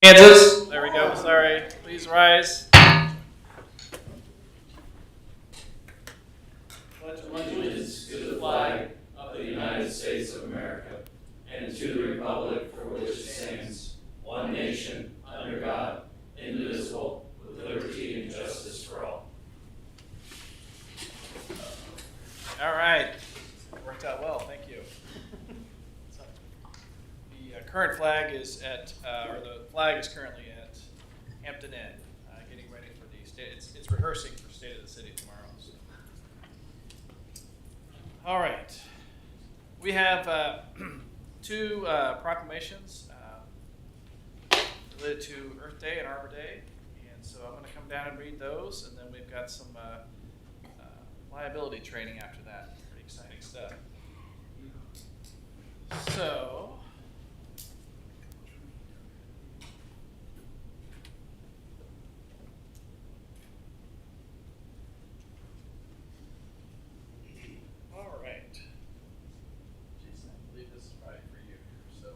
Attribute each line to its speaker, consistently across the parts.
Speaker 1: Kansas. There we go. Sorry. Please rise.
Speaker 2: Pledge allegiance to the flag of the United States of America and to the republic for which it stands, one nation, under God, indivisible, with liberty and justice for all.
Speaker 1: All right. Worked out well. Thank you. The current flag is at, or the flag is currently at Hampton Inn, getting ready for the state. It's rehearsing for State of the City tomorrow. So. All right. We have two proclamations related to Earth Day and Arbor Day, and so I'm going to come down and read those, and then we've got some liability training after that. Pretty exciting stuff. So, all right. Jason, I believe this is right for you. So,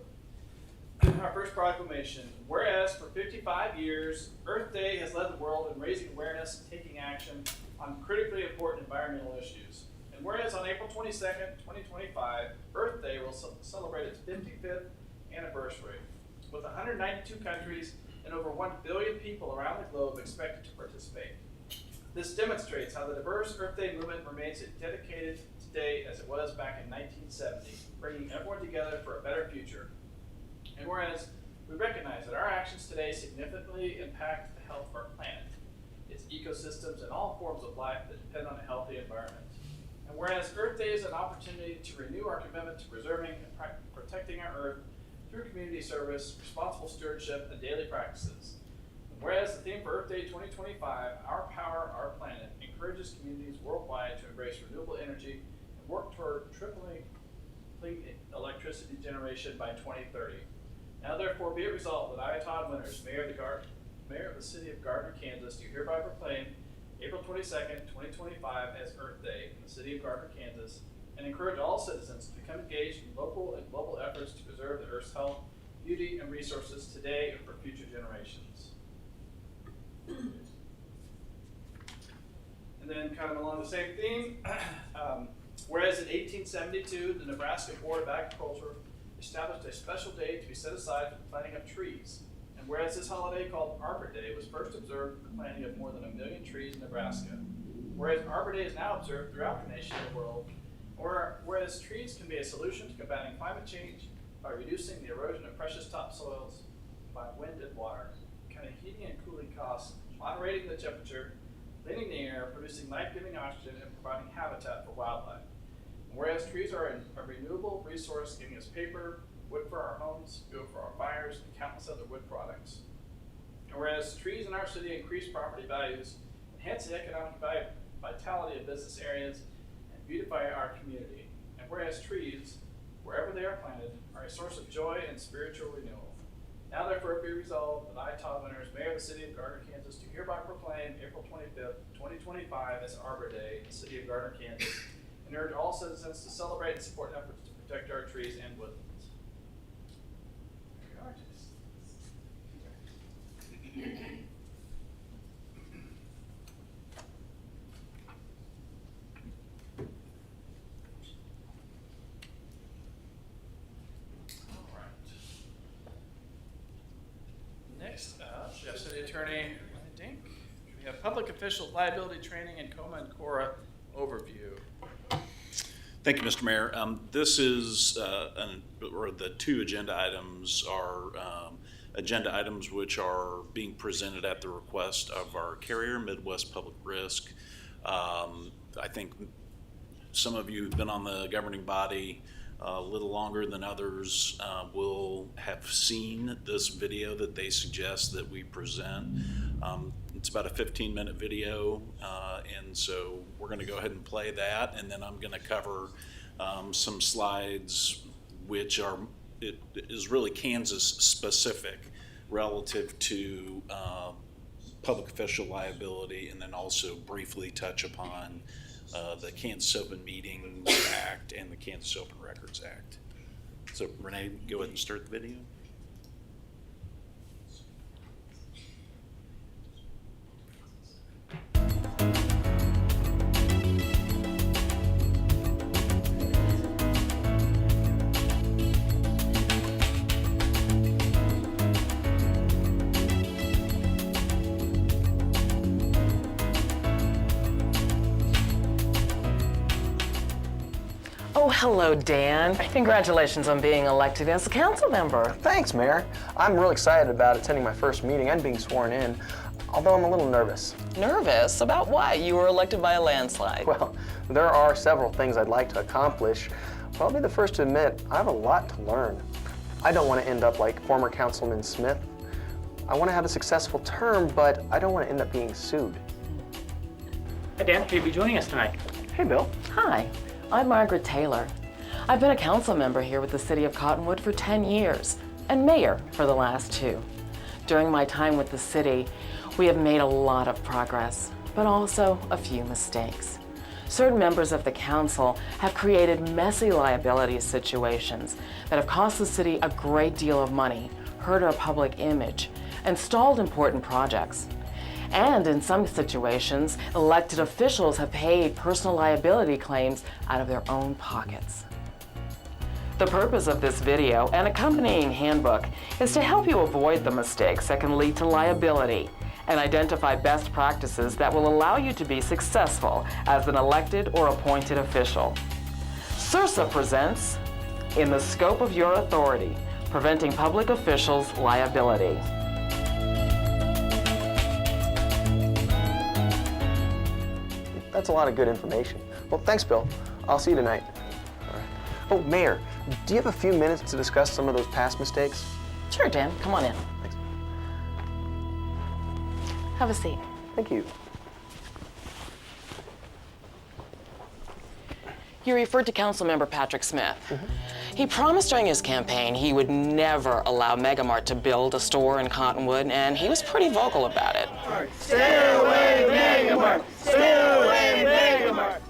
Speaker 1: our first proclamation. Whereas for 55 years, Earth Day has led the world in raising awareness and taking action on critically important environmental issues. And whereas on April 22nd, 2025, Earth Day will celebrate its 55th anniversary, with 192 countries and over 1 billion people around the globe expected to participate. This demonstrates how the diverse Earth Day movement remains dedicated today as it was back in 1970, bringing everyone together for a better future. And whereas we recognize that our actions today significantly impact the health of our planet, its ecosystems, and all forms of life that depend on a healthy environment. And whereas Earth Day is an opportunity to renew our commitment to preserving and protecting our Earth through community service, responsible stewardship, and daily practices. And whereas the theme for Earth Day 2025, Our Power, Our Planet, encourages communities worldwide to embrace renewable energy and work toward tripling clean electricity generation by 2030. Now therefore be it resolved that I, Todd Winters, Mayor of the City of Gardner, Kansas, do hereby proclaim April 22nd, 2025 as Earth Day in the City of Gardner, Kansas, and encourage all citizens to become engaged in local and global efforts to preserve the Earth's health, beauty, and resources today and for future generations. And then kind of along the same theme, whereas in 1872, the Nebraska Board of Agriculture established a special day to be set aside for the planting of trees. And whereas this holiday called Arbor Day was first observed for the planting of more than 1 million trees in Nebraska. Whereas Arbor Day is now observed throughout the nation and the world. Whereas trees can be a solution to combating climate change by reducing the erosion of precious topsoils by wind and water, cutting heating and cooling costs, moderating the temperature, cleaning the air, producing life-giving oxygen, and providing habitat for wildlife. And whereas trees are a renewable resource giving us paper, wood for our homes, fuel for our fires, and countless other wood products. And whereas trees in our city increase property values, enhance the economic vitality of business areas, and beautify our community. And whereas trees, wherever they are planted, are a source of joy and spiritual renewal. Now therefore be resolved that I, Todd Winters, Mayor of the City of Gardner, Kansas, do hereby proclaim April 25th, 2025 as Arbor Day in the City of Gardner, Kansas, and urge all citizens to celebrate and support efforts to protect our trees and woodlands. There we are, all right. Next up, we have City Attorney Dink. We have Public Official Liability Training and Coma and Cora Overview.
Speaker 3: Thank you, Mr. Mayor. This is, the two agenda items are agenda items which are being presented at the request of our carrier, Midwest Public Risk. I think some of you who've been on the governing body a little longer than others will have seen this video that they suggest that we present. It's about a 15-minute video, and so we're going to go ahead and play that, and then I'm going to cover some slides which it is really Kansas specific relative to public official liability, and then also briefly touch upon the Kansas Open Meetings Act and the Kansas Open Records Act. So Renee, go ahead and start the video.
Speaker 4: Oh, hello, Dan. Congratulations on being elected as a council member.
Speaker 5: Thanks, Mayor. I'm real excited about attending my first meeting and being sworn in, although I'm a little nervous.
Speaker 4: Nervous? About what? You were elected by a landslide.
Speaker 5: Well, there are several things I'd like to accomplish, but I'll be the first to admit I have a lot to learn. I don't want to end up like former Councilman Smith. I want to have a successful term, but I don't want to end up being sued.
Speaker 6: Hi, Dan. You'll be joining us tonight.
Speaker 5: Hey, Bill.
Speaker 4: Hi, I'm Margaret Taylor. I've been a council member here with the City of Cottonwood for 10 years and mayor for the last 2. During my time with the city, we have made a lot of progress, but also a few mistakes. Certain members of the council have created messy liability situations that have cost the city a great deal of money, hurt our public image, and stalled important projects. And in some situations, elected officials have paid personal liability claims out of their own pockets. The purpose of this video and accompanying handbook is to help you avoid the mistakes that can lead to liability and identify best practices that will allow you to be successful as an elected or appointed official. CIRSA presents In the Scope of Your Authority, Preventing Public Officials' Liability.
Speaker 5: That's a lot of good information. Well, thanks, Bill. I'll see you tonight. All right. Oh, Mayor, do you have a few minutes to discuss some of those past mistakes?
Speaker 4: Sure, Dan, come on in.
Speaker 5: Thanks.
Speaker 4: Have a seat.
Speaker 5: Thank you.
Speaker 4: You referred to Councilmember Patrick Smith. He promised during his campaign he would never allow Megamart to build a store in Cottonwood, and he was pretty vocal about it.
Speaker 2: Stay away, Megamart! Stay away, Megamart!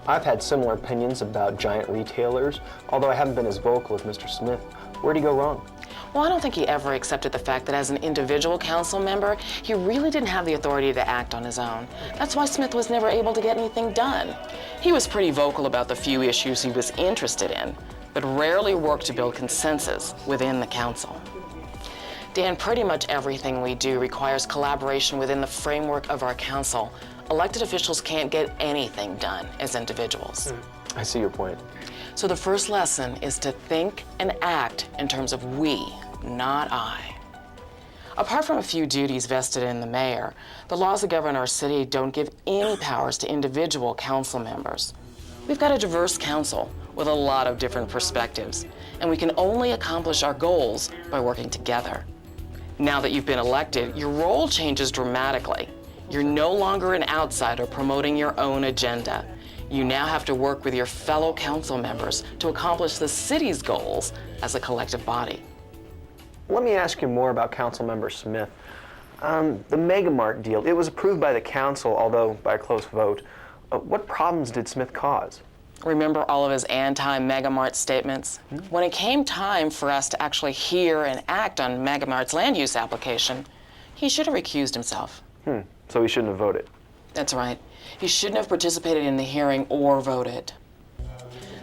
Speaker 5: I've had similar opinions about giant retailers, although I haven't been as vocal as Mr. Smith. Where'd he go wrong?
Speaker 4: Well, I don't think he ever accepted the fact that as an individual council member, he really didn't have the authority to act on his own. That's why Smith was never able to get anything done. He was pretty vocal about the few issues he was interested in, but rarely worked to build consensus within the council. Dan, pretty much everything we do requires collaboration within the framework of our council. Elected officials can't get anything done as individuals.
Speaker 5: I see your point.
Speaker 4: So the first lesson is to think and act in terms of we, not I. Apart from a few duties vested in the mayor, the laws that govern our city don't give any powers to individual council members. We've got a diverse council with a lot of different perspectives, and we can only accomplish our goals by working together. Now that you've been elected, your role changes dramatically. You're no longer an outsider promoting your own agenda. You now have to work with your fellow council members to accomplish the city's goals as a collective body.
Speaker 5: Let me ask you more about Councilmember Smith. The Megamart deal, it was approved by the council, although by a close vote. What problems did Smith cause?
Speaker 4: Remember all of his anti-Megamart statements? When it came time for us to actually hear and act on Megamart's land use application, he should have recused himself.
Speaker 5: So he shouldn't have voted.
Speaker 4: That's right. He shouldn't have participated in the hearing or voted.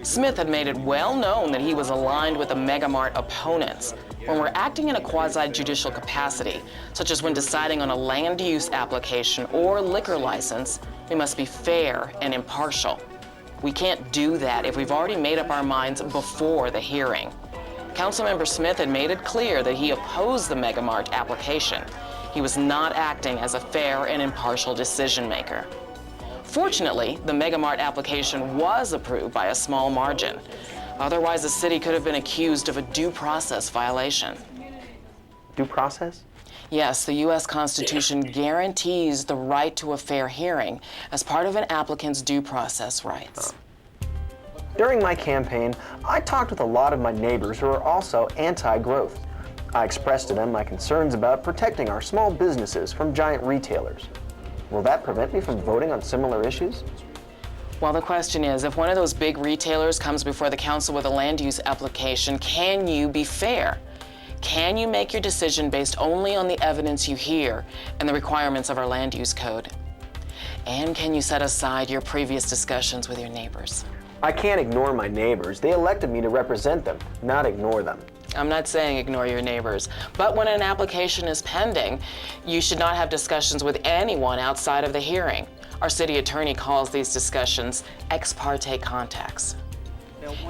Speaker 4: Smith had made it well known that he was aligned with the Megamart opponents. When we're acting in a quasi-judicial capacity, such as when deciding on a land use application or liquor license, we must be fair and impartial. We can't do that if we've already made up our minds before the hearing. Councilmember Smith had made it clear that he opposed the Megamart application. He was not acting as a fair and impartial decision maker. Fortunately, the Megamart application was approved by a small margin. Otherwise, the city could have been accused of a due process violation.
Speaker 5: Due process?
Speaker 4: Yes, the U.S. Constitution guarantees the right to a fair hearing as part of an applicant's due process rights.
Speaker 5: During my campaign, I talked with a lot of my neighbors who are also anti-growth. I expressed to them my concerns about protecting our small businesses from giant retailers. Will that prevent me from voting on similar issues?
Speaker 4: Well, the question is, if one of those big retailers comes before the council with a land use application, can you be fair? Can you make your decision based only on the evidence you hear and the requirements of our land use code? And can you set aside your previous discussions with your neighbors?
Speaker 5: I can't ignore my neighbors. They elected me to represent them, not ignore them.
Speaker 4: I'm not saying ignore your neighbors, but when an application is pending, you should not have discussions with anyone outside of the hearing. Our city attorney calls these discussions ex parte contacts.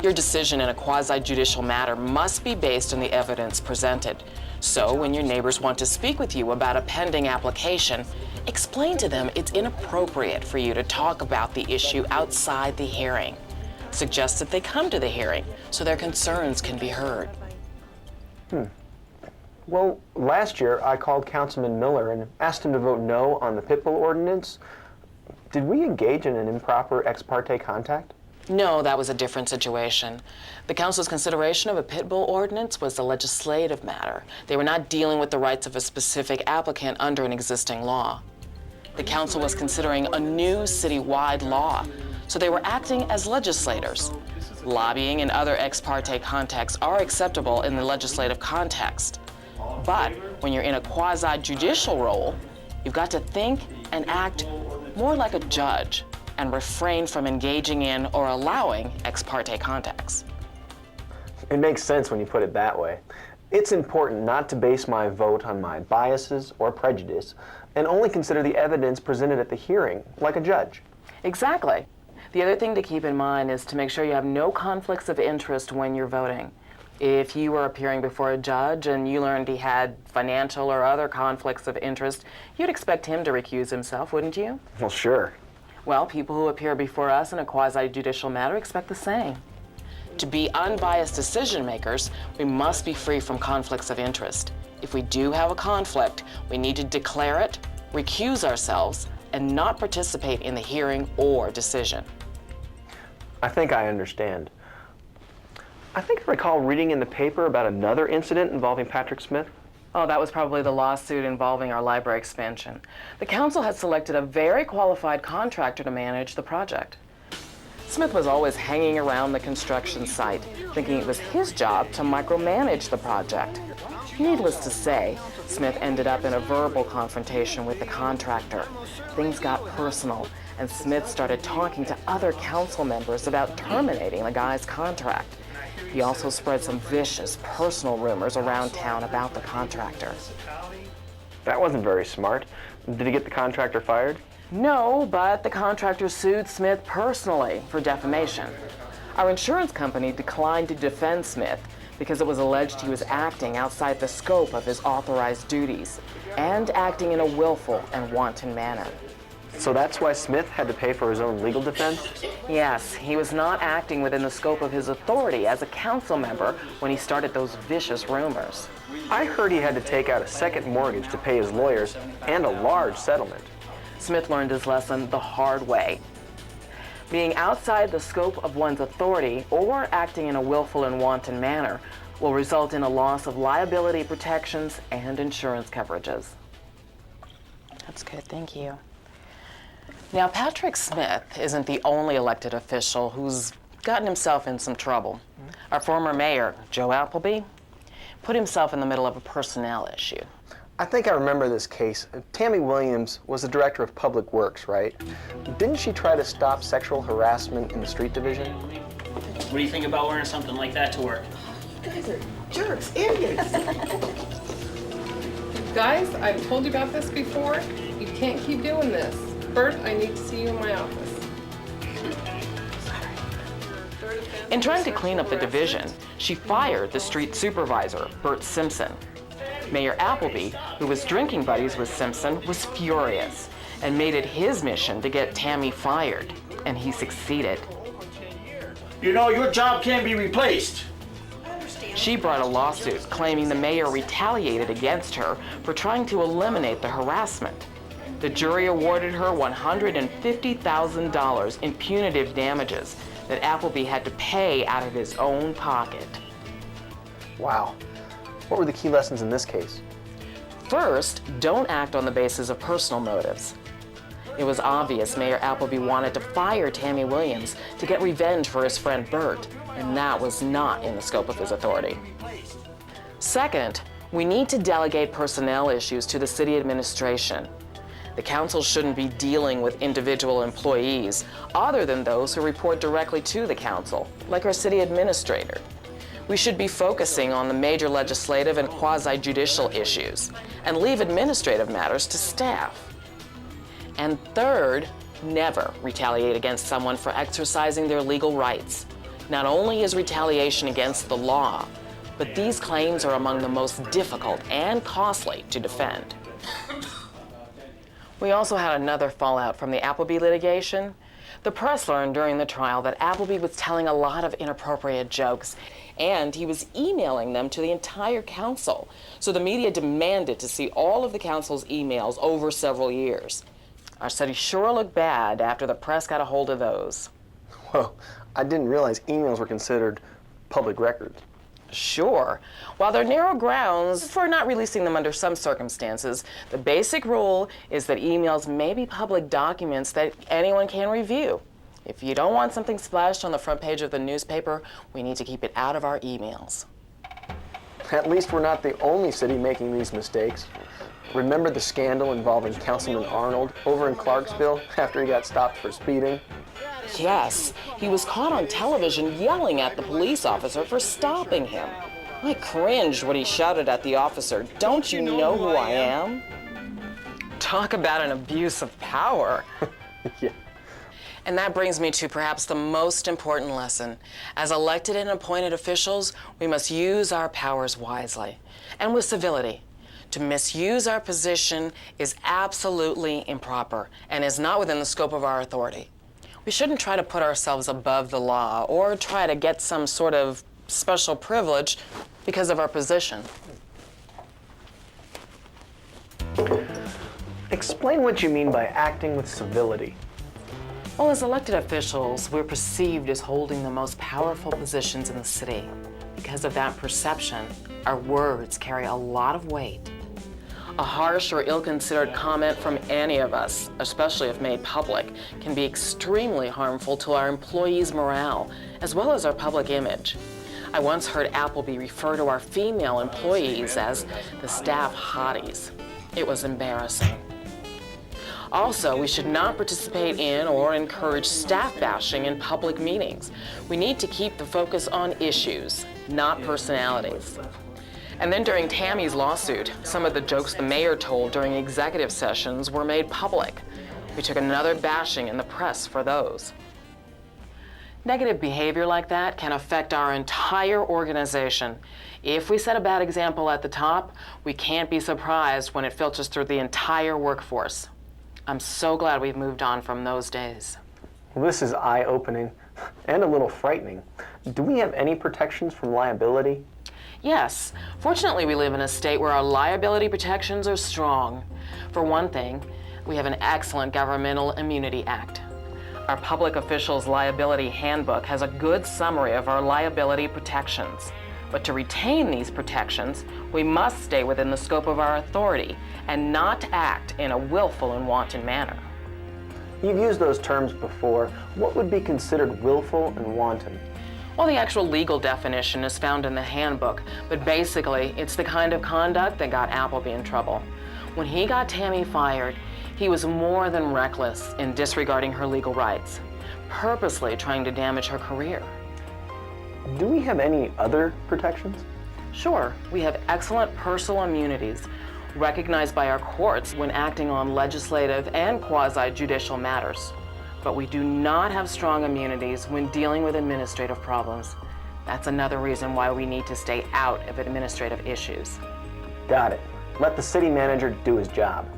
Speaker 4: Your decision in a quasi-judicial matter must be based on the evidence presented. So when your neighbors want to speak with you about a pending application, explain to them it's inappropriate for you to talk about the issue outside the hearing. Suggest that they come to the hearing so their concerns can be heard.
Speaker 5: Well, last year I called Councilman Miller and asked him to vote no on the pit bull ordinance. Did we engage in an improper ex parte contact?
Speaker 4: No, that was a different situation. The council's consideration of a pit bull ordinance was a legislative matter. They were not dealing with the rights of a specific applicant under an existing law. The council was considering a new citywide law, so they were acting as legislators. Lobbying and other ex parte contacts are acceptable in the legislative context. But when you're in a quasi-judicial role, you've got to think and act more like a judge and refrain from engaging in or allowing ex parte contacts.
Speaker 5: It makes sense when you put it that way. It's important not to base my vote on my biases or prejudice and only consider the evidence presented at the hearing, like a judge.
Speaker 4: Exactly. The other thing to keep in mind is to make sure you have no conflicts of interest when you're voting. If you were appearing before a judge and you learned he had financial or other conflicts of interest, you'd expect him to recuse himself, wouldn't you?
Speaker 5: Well, sure.
Speaker 4: Well, people who appear before us in a quasi-judicial matter expect the same. To be unbiased decision makers, we must be free from conflicts of interest. If we do have a conflict, we need to declare it, recuse ourselves, and not participate in the hearing or decision.
Speaker 5: I think I understand. I think I recall reading in the paper about another incident involving Patrick Smith.
Speaker 4: Oh, that was probably the lawsuit involving our library expansion. The council had selected a very qualified contractor to manage the project. Smith was always hanging around the construction site, thinking it was his job to micromanage the project. Needless to say, Smith ended up in a verbal confrontation with the contractor. Things got personal, and Smith started talking to other council members about terminating the guy's contract. He also spread some vicious personal rumors around town about the contractor.
Speaker 5: That wasn't very smart. Did he get the contractor fired?
Speaker 4: No, but the contractor sued Smith personally for defamation. Our insurance company declined to defend Smith because it was alleged he was acting outside the scope of his authorized duties and acting in a willful and wanton manner.
Speaker 5: So that's why Smith had to pay for his own legal defense?
Speaker 4: Yes, he was not acting within the scope of his authority as a council member when he started those vicious rumors.
Speaker 5: I heard he had to take out a second mortgage to pay his lawyers and a large settlement.
Speaker 4: Smith learned his lesson the hard way. Being outside the scope of one's authority or acting in a willful and wanton manner will result in a loss of liability protections and insurance coverages. That's good, thank you. Now, Patrick Smith isn't the only elected official who's gotten himself in some trouble. Our former mayor, Joe Appleby, put himself in the middle of a personnel issue.
Speaker 5: I think I remember this case. Tammy Williams was the director of Public Works, right? Didn't she try to stop sexual harassment in the street division?
Speaker 6: What do you think about wearing something like that to work?
Speaker 7: You guys are jerks, idiots. Guys, I've told you about this before. You can't keep doing this. Bert, I need to see you in my office.
Speaker 4: In trying to clean up the division, she fired the street supervisor, Bert Simpson. Mayor Appleby, who was drinking buddies with Simpson, was furious and made it his mission to get Tammy fired, and he succeeded.
Speaker 8: You know, your job can't be replaced.
Speaker 4: She brought a lawsuit claiming the mayor retaliated against her for trying to eliminate the harassment. The jury awarded her $150,000 in punitive damages that Appleby had to pay out of his own pocket.
Speaker 5: Wow. What were the key lessons in this case?
Speaker 4: First, don't act on the basis of personal motives. It was obvious Mayor Appleby wanted to fire Tammy Williams to get revenge for his friend Bert, and that was not in the scope of his authority. Second, we need to delegate personnel issues to the city administration. The council shouldn't be dealing with individual employees other than those who report directly to the council, like our city administrator. We should be focusing on the major legislative and quasi-judicial issues and leave administrative matters to staff. And third, never retaliate against someone for exercising their legal rights. Not only is retaliation against the law, but these claims are among the most difficult and costly to defend. We also had another fallout from the Appleby litigation. The press learned during the trial that Appleby was telling a lot of inappropriate jokes, and he was emailing them to the entire council. So the media demanded to see all of the council's emails over several years. Our city sure looked bad after the press got a hold of those.
Speaker 5: Whoa, I didn't realize emails were considered public records.
Speaker 4: Sure. While there are narrow grounds for not releasing them under some circumstances, the basic rule is that emails may be public documents that anyone can review. If you don't want something splashed on the front page of the newspaper, we need to keep it out of our emails.
Speaker 5: At least we're not the only city making these mistakes. Remember the scandal involving Councilman Arnold over in Clarksville after he got stopped for speeding?
Speaker 4: Yes, he was caught on television yelling at the police officer for stopping him. I cringed when he shouted at the officer, "Don't you know who I am?" Talk about an abuse of power.
Speaker 5: Yeah.
Speaker 4: And that brings me to perhaps the most important lesson. As elected and appointed officials, we must use our powers wisely and with civility. To misuse our position is absolutely improper and is not within the scope of our authority. We shouldn't try to put ourselves above the law or try to get some sort of special privilege because of our position.
Speaker 5: Explain what you mean by acting with civility.
Speaker 4: Well, as elected officials, we're perceived as holding the most powerful positions in the city. Because of that perception, our words carry a lot of weight. A harsh or ill-considered comment from any of us, especially if made public, can be extremely harmful to our employees' morale, as well as our public image. I once heard Appleby refer to our female employees as the staff hotties. It was embarrassing. Also, we should not participate in or encourage staff bashing in public meetings. We need to keep the focus on issues, not personalities. And then during Tammy's lawsuit, some of the jokes the mayor told during executive sessions were made public. We took another bashing in the press for those. Negative behavior like that can affect our entire organization. If we set a bad example at the top, we can't be surprised when it filters through the entire workforce. I'm so glad we've moved on from those days.
Speaker 5: Well, this is eye-opening and a little frightening. Do we have any protections from liability?
Speaker 4: Yes. Fortunately, we live in a state where our liability protections are strong. For one thing, we have an excellent Governmental Immunity Act. Our Public Officials Liability Handbook has a good summary of our liability protections. But to retain these protections, we must stay within the scope of our authority and not act in a willful and wanton manner.
Speaker 5: You've used those terms before. What would be considered willful and wanton?
Speaker 4: Well, the actual legal definition is found in the handbook, but basically, it's the kind of conduct that got Appleby in trouble. When he got Tammy fired, he was more than reckless in disregarding her legal rights, purposely trying to damage her career.
Speaker 5: Do we have any other protections?
Speaker 4: Sure, we have excellent personal immunities recognized by our courts when acting on legislative and quasi-judicial matters. But we do not have strong immunities when dealing with administrative problems. That's another reason why we need to stay out of administrative issues.
Speaker 5: Got it. Let the city manager do his job.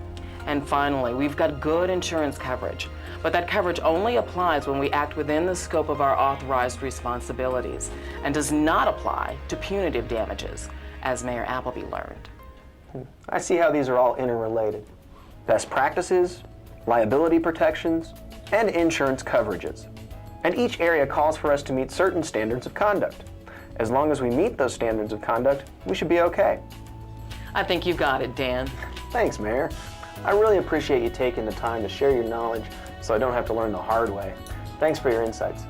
Speaker 4: And finally, we've got good insurance coverage, but that coverage only applies when we act within the scope of our authorized responsibilities and does not apply to punitive damages, as Mayor Appleby learned.
Speaker 5: I see how these are all interrelated. Best practices, liability protections, and insurance coverages. And each area calls for us to meet certain standards of conduct. As long as we meet those standards of conduct, we should be okay.
Speaker 4: I think you've got it, Dan.
Speaker 5: Thanks, Mayor. I really appreciate you taking the time to share your knowledge so I don't have to learn the hard way. Thanks for your insights.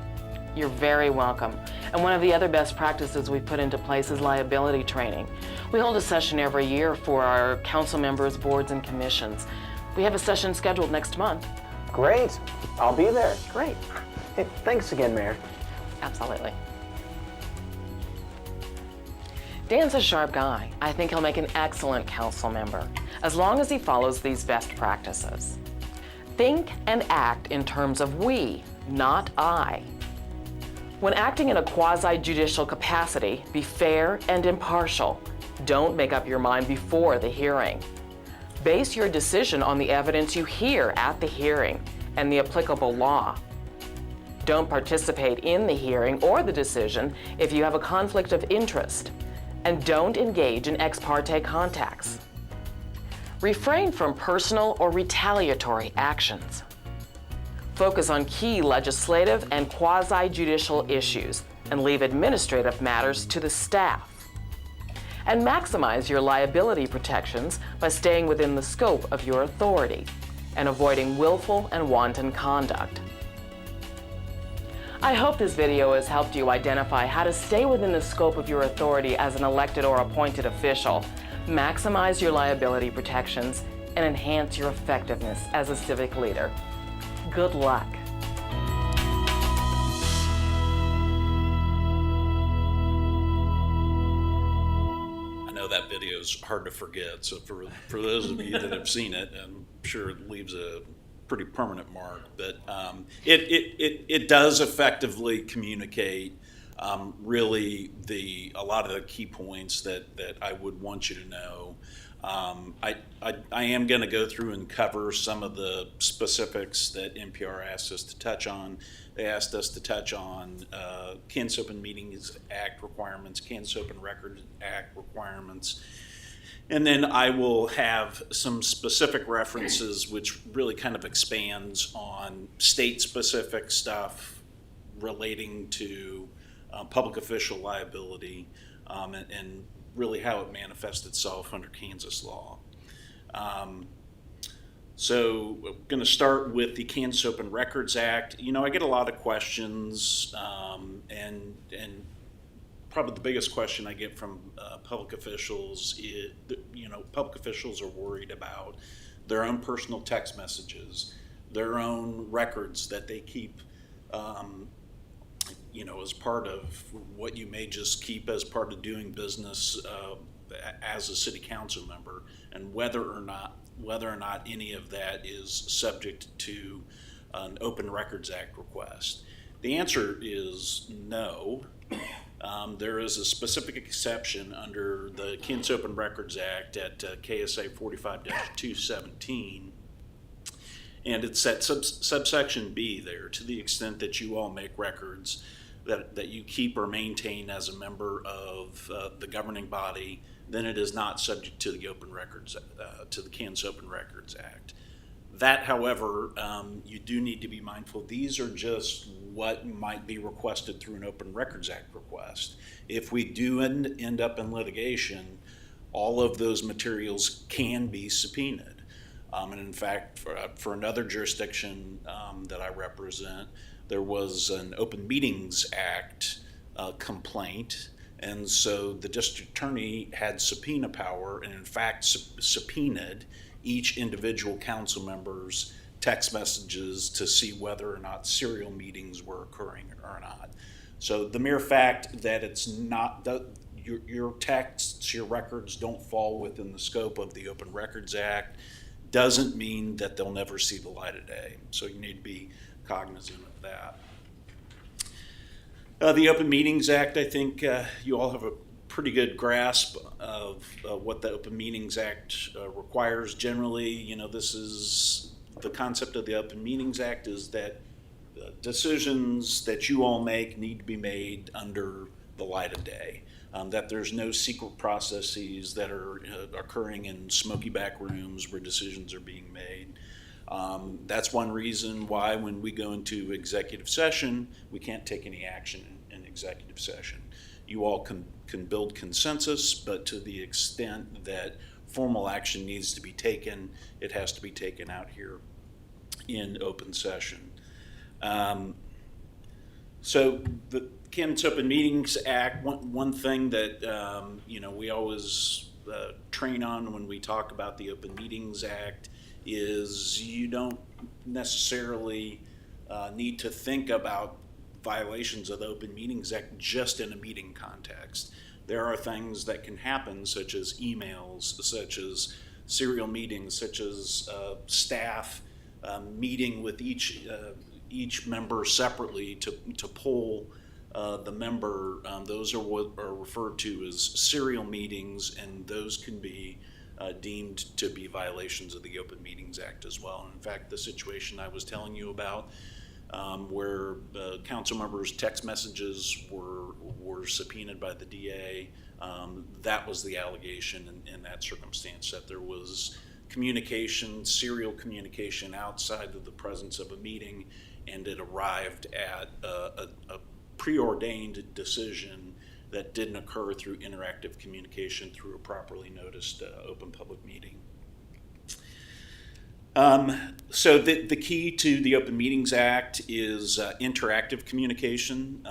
Speaker 4: You're very welcome. And one of the other best practices we've put into place is liability training. We hold a session every year for our council members, boards, and commissions. We have a session scheduled next month.
Speaker 5: Great. I'll be there.
Speaker 4: Great.
Speaker 5: Hey, thanks again, Mayor.
Speaker 4: Absolutely. Dan's a sharp guy. I think he'll make an excellent council member, as long as he follows these best practices. Think and act in terms of we, not I. When acting in a quasi-judicial capacity, be fair and impartial. Don't make up your mind before the hearing. Base your decision on the evidence you hear at the hearing and the applicable law. Don't participate in the hearing or the decision if you have a conflict of interest, and don't engage in ex parte contacts. Refrain from personal or retaliatory actions. Focus on key legislative and quasi-judicial issues and leave administrative matters to the staff. And maximize your liability protections by staying within the scope of your authority and avoiding willful and wanton conduct. I hope this video has helped you identify how to stay within the scope of your authority as an elected or appointed official, maximize your liability protections, and enhance your effectiveness as a civic leader. Good luck.
Speaker 3: I know that video is hard to forget, so for those of you that have seen it, I'm sure it leaves a pretty permanent mark. But it does effectively communicate really a lot of the key points that I would want you to know. I am going to go through and cover some of the specifics that NPR asked us to touch on. They asked us to touch on Kansas Open Meetings Act requirements, Kansas Open Records Act requirements, and then I will have some specific references which really kind of expands on state-specific stuff relating to public official liability and really how it manifests itself under Kansas law. So I'm going to start with the Kansas Open Records Act. You know, I get a lot of questions, and probably the biggest question I get from public officials is, public officials are worried about their own personal text messages, their own records that they keep as part of what you may just keep as part of doing business as a city council member, and whether or not any of that is subject to an Open Records Act request. The answer is no. There is a specific exception under the Kansas Open Records Act at KSA 45-217. And it's at subsection B there, to the extent that you all make records that you keep or maintain as a member of the governing body, then it is not subject to the Open Records, to the Kansas Open Records Act. That, however, you do need to be mindful. These are just what might be requested through an Open Records Act request. If we do end up in litigation, all of those materials can be subpoenaed. And in fact, for another jurisdiction that I represent, there was an Open Meetings Act complaint, and so the district attorney had subpoena power and in fact subpoenaed each individual council member's text messages to see whether or not serial meetings were occurring or not. So the mere fact that it's not, your texts, your records don't fall within the scope of the Open Records Act doesn't mean that they'll never see the light of day. So you need to be cognizant of that. The Open Meetings Act, I think you all have a pretty good grasp of what the Open Meetings Act requires generally. This is the concept of the Open Meetings Act, is that decisions that you all make need to be made under the light of day. That there's no secret processes that are occurring in smoky back rooms where decisions are being made. That's one reason why when we go into executive session, we can't take any action in executive session. You all can build consensus, but to the extent that formal action needs to be taken, it has to be taken out here in open session. So the Kansas Open Meetings Act, one thing that we always train on when we talk about the Open Meetings Act is you don't necessarily need to think about violations of the Open Meetings Act just in a meeting context. There are things that can happen, such as emails, such as serial meetings, such as staff meeting with each member separately to pull the member, those are what are referred to as serial meetings, and those can be deemed to be violations of the Open Meetings Act as well. And in fact, the situation I was telling you about, where council members' text messages were subpoenaed by the DA, that was the allegation in that circumstance, that there was communication, serial communication outside of the presence of a meeting, and it arrived at a preordained decision that didn't occur through interactive communication through a properly noticed open public meeting. So the key to the Open Meetings Act is interactive communication.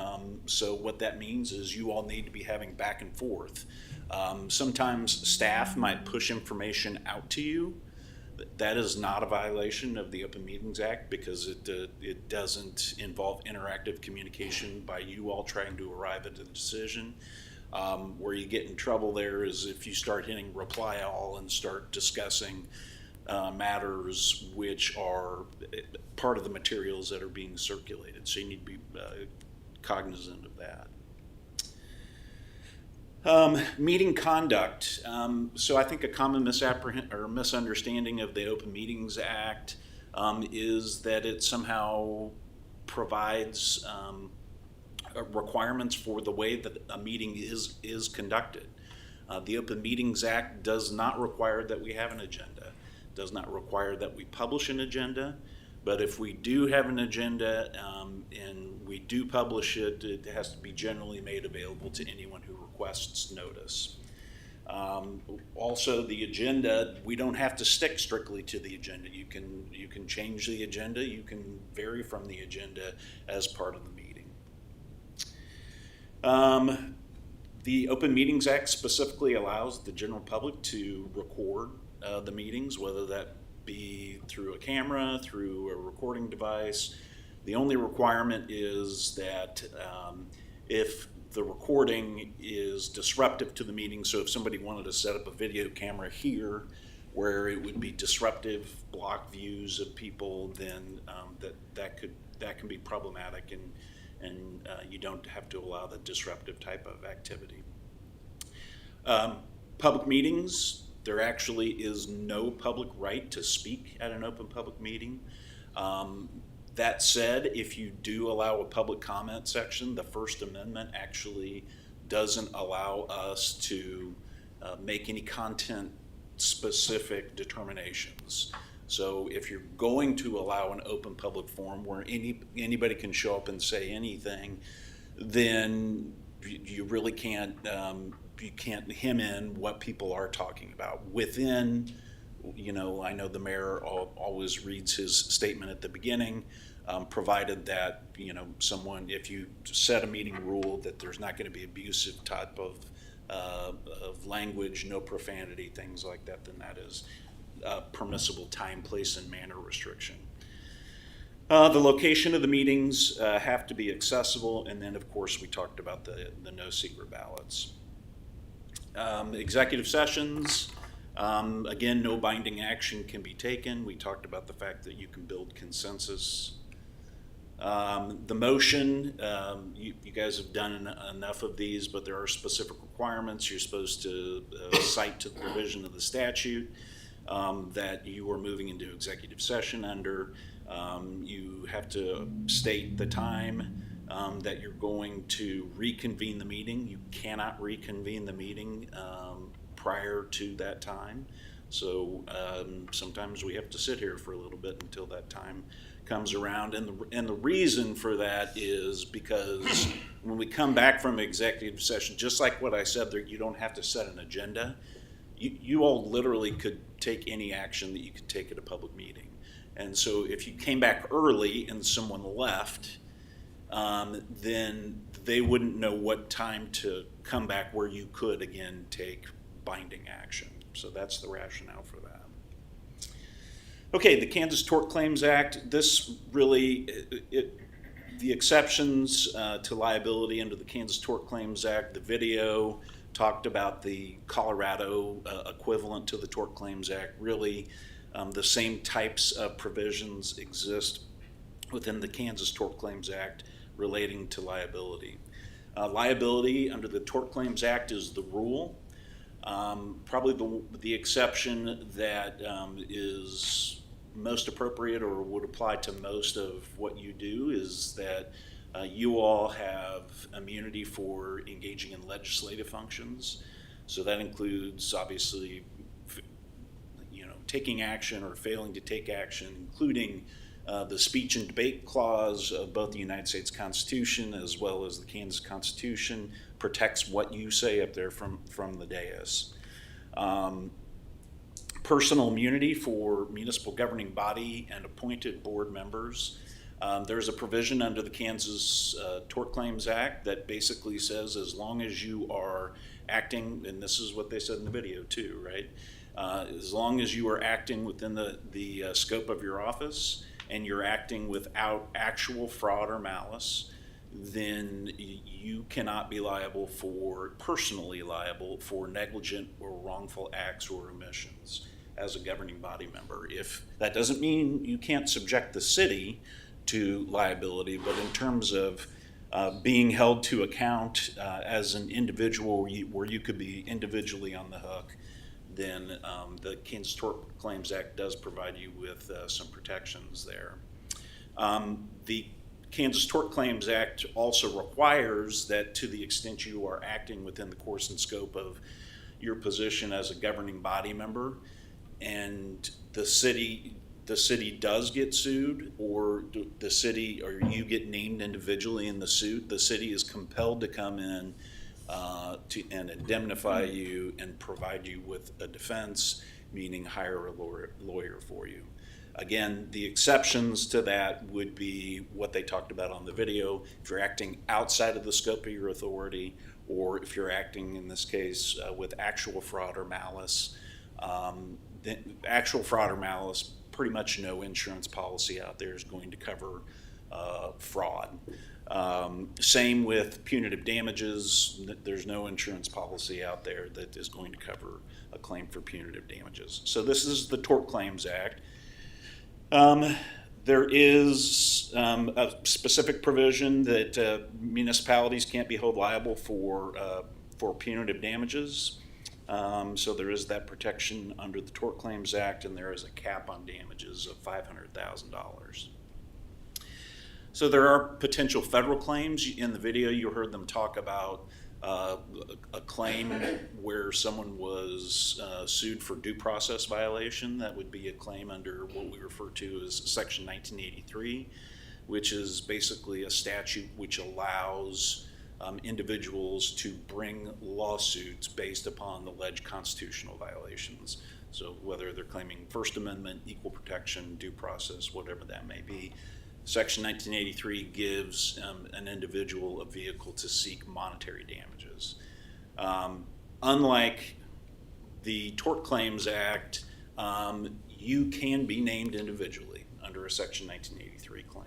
Speaker 3: So what that means is you all need to be having back and forth. Sometimes staff might push information out to you. That is not a violation of the Open Meetings Act because it doesn't involve interactive communication by you all trying to arrive at a decision. Where you get in trouble there is if you start hitting reply all and start discussing matters which are part of the materials that are being circulated. So you need to be cognizant of that. Meeting conduct. So I think a common misunderstanding of the Open Meetings Act is that it somehow provides requirements for the way that a meeting is conducted. The Open Meetings Act does not require that we have an agenda, does not require that we publish an agenda, but if we do have an agenda and we do publish it, it has to be generally made available to anyone who requests notice. Also, the agenda, we don't have to stick strictly to the agenda. You can change the agenda, you can vary from the agenda as part of the meeting. The Open Meetings Act specifically allows the general public to record the meetings, whether that be through a camera, through a recording device. The only requirement is that if the recording is disruptive to the meeting, so if somebody wanted to set up a video camera here where it would be disruptive, block views of people, then that can be problematic, and you don't have to allow the disruptive type of activity. Public meetings, there actually is no public right to speak at an open public meeting. That said, if you do allow a public comment section, the First Amendment actually doesn't allow us to make any content specific determinations. So if you're going to allow an open public forum where anybody can show up and say anything, then you really can't you can't hem in what people are talking about within. I know the mayor always reads his statement at the beginning, provided that someone, if you set a meeting rule that there's not going to be abusive type of language, no profanity, things like that, then that is permissible time, place, and manner restriction. The location of the meetings have to be accessible, and then of course we talked about the no secret ballots. Executive sessions, again, no binding action can be taken. We talked about the fact that you can build consensus. The motion, you guys have done enough of these, but there are specific requirements. You're supposed to cite to the provision of the statute that you are moving into executive session under. You have to state the time that you're going to reconvene the meeting. You cannot reconvene the meeting prior to that time. So sometimes we have to sit here for a little bit until that time comes around. And the reason for that is because when we come back from executive session, just like what I said there, you don't have to set an agenda. You all literally could take any action that you could take at a public meeting. And so if you came back early and someone left, then they wouldn't know what time to come back where you could again take binding action. So that's the rationale for that. Okay, the Kansas Tort Claims Act, this really, the exceptions to liability under the Kansas Tort Claims Act, the video talked about the Colorado equivalent to the Tort Claims Act. Really, the same types of provisions exist within the Kansas Tort Claims Act relating to liability. Liability under the Tort Claims Act is the rule. Probably the exception that is most appropriate or would apply to most of what you do is that you all have immunity for engaging in legislative functions. So that includes obviously, taking action or failing to take action, including the speech and debate clause of both the United States Constitution as well as the Kansas Constitution protects what you say up there from the dais. Personal immunity for municipal governing body and appointed board members. There's a provision under the Kansas Tort Claims Act that basically says as long as you are acting, and this is what they said in the video too, right? As long as you are acting within the scope of your office and you're acting without actual fraud or malice, then you cannot be personally liable for negligent or wrongful acts or omissions as a governing body member. If that doesn't mean you can't subject the city to liability, but in terms of being held to account as an individual where you could be individually on the hook, then the Kansas Tort Claims Act does provide you with some protections there. The Kansas Tort Claims Act also requires that to the extent you are acting within the course and scope of your position as a governing body member and the city does get sued or you get named individually in the suit, the city is compelled to come in and indemnify you and provide you with a defense, meaning hire a lawyer for you. Again, the exceptions to that would be what they talked about on the video. If you're acting outside of the scope of your authority, or if you're acting, in this case, with actual fraud or malice, pretty much no insurance policy out there is going to cover fraud. Same with punitive damages. There's no insurance policy out there that is going to cover a claim for punitive damages. So this is the Tort Claims Act. There is a specific provision that municipalities can't be held liable for punitive damages. So there is that protection under the Tort Claims Act, and there is a cap on damages of $500,000. So there are potential federal claims. In the video, you heard them talk about a claim where someone was sued for due process violation. That would be a claim under what we refer to as Section 1983, which is basically a statute which allows individuals to bring lawsuits based upon alleged constitutional violations. So whether they're claiming First Amendment, equal protection, due process, whatever that may be, Section 1983 gives an individual a vehicle to seek monetary damages. Unlike the Tort Claims Act, you can be named individually under a Section 1983 claim.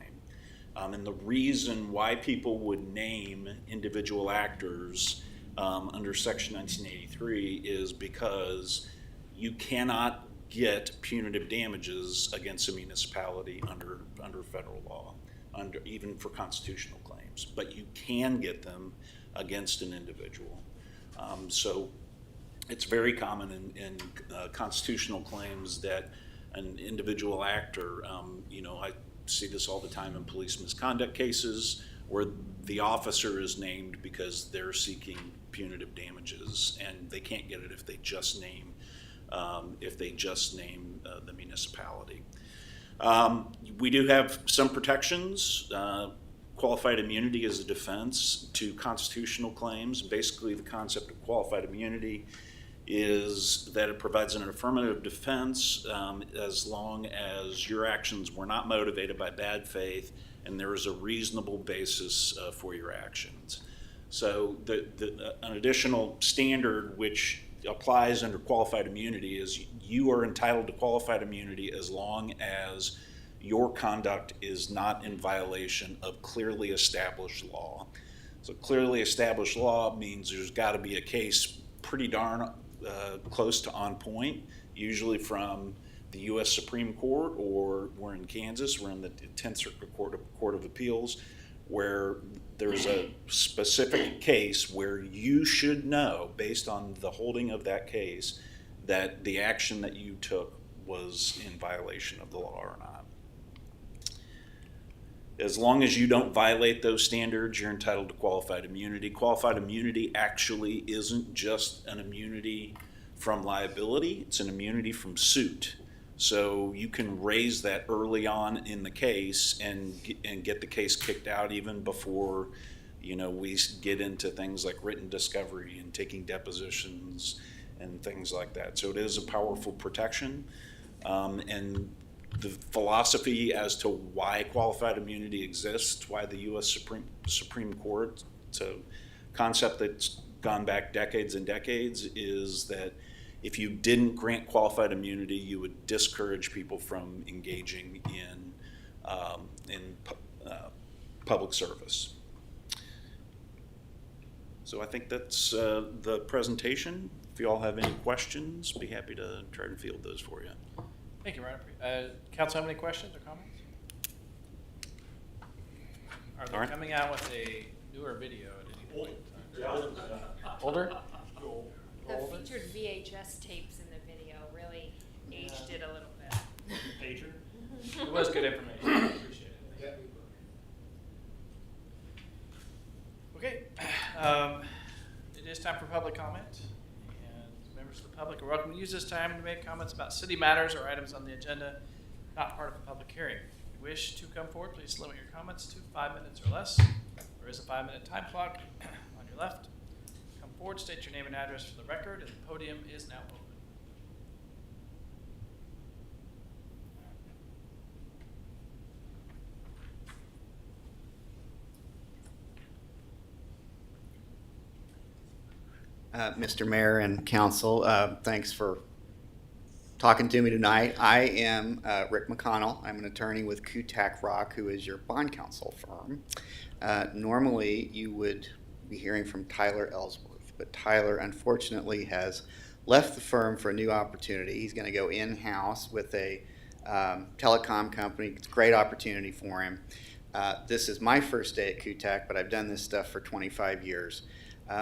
Speaker 3: And the reason why people would name individual actors under Section 1983 is because you cannot get punitive damages against a municipality under federal law, even for constitutional claims, but you can get them against an individual. So it's very common in constitutional claims that an individual actor, I see this all the time in police misconduct cases where the officer is named because they're seeking punitive damages, and they can't get it if they just name the municipality. We do have some protections. Qualified immunity is a defense to constitutional claims. Basically, the concept of qualified immunity is that it provides an affirmative defense as long as your actions were not motivated by bad faith and there is a reasonable basis for your actions. So an additional standard which applies under qualified immunity is you are entitled to qualified immunity as long as your conduct is not in violation of clearly established law. So clearly established law means there's got to be a case pretty darn close to on point, usually from the U.S. Supreme Court, or we're in Kansas, we're in the 10th Circuit Court of Appeals, where there's a specific case where you should know, based on the holding of that case, that the action that you took was in violation of the law or not. As long as you don't violate those standards, you're entitled to qualified immunity. Qualified immunity actually isn't just an immunity from liability, it's an immunity from suit. So you can raise that early on in the case and get the case kicked out even before, we get into things like written discovery and taking depositions and things like that. So it is a powerful protection. And the philosophy as to why qualified immunity exists, why the U.S. Supreme Court, it's a concept that's gone back decades and decades, is that if you didn't grant qualified immunity, you would discourage people from engaging in public service. So I think that's the presentation. If you all have any questions, be happy to try to field those for you.
Speaker 1: Thank you, Ryan. Council, have any questions or comments? Are they coming out with a newer video at any point in time? Older?
Speaker 9: The featured VHS tapes in the video really aged it a little bit.
Speaker 1: Pager? It was good information. I appreciate it. Okay. It is time for public comment. And members of the public are welcome to use this time to make comments about city matters or items on the agenda not part of a public hearing. If you wish to come forward, please limit your comments to 5 minutes or less. There is a 5-minute time clock on your left. Come forward, state your name and address for the record, and the podium is now open.
Speaker 10: Mr. Mayor and Council, thanks for talking to me tonight. I am Rick McConnell. I'm an attorney with Kutak Rock, who is your bond counsel firm. Normally, you would be hearing from Tyler Ellsworth, but Tyler unfortunately has left the firm for a new opportunity. He's going to go in-house with a telecom company. It's a great opportunity for him. This is my first day at Kutak, but I've done this stuff for 25 years.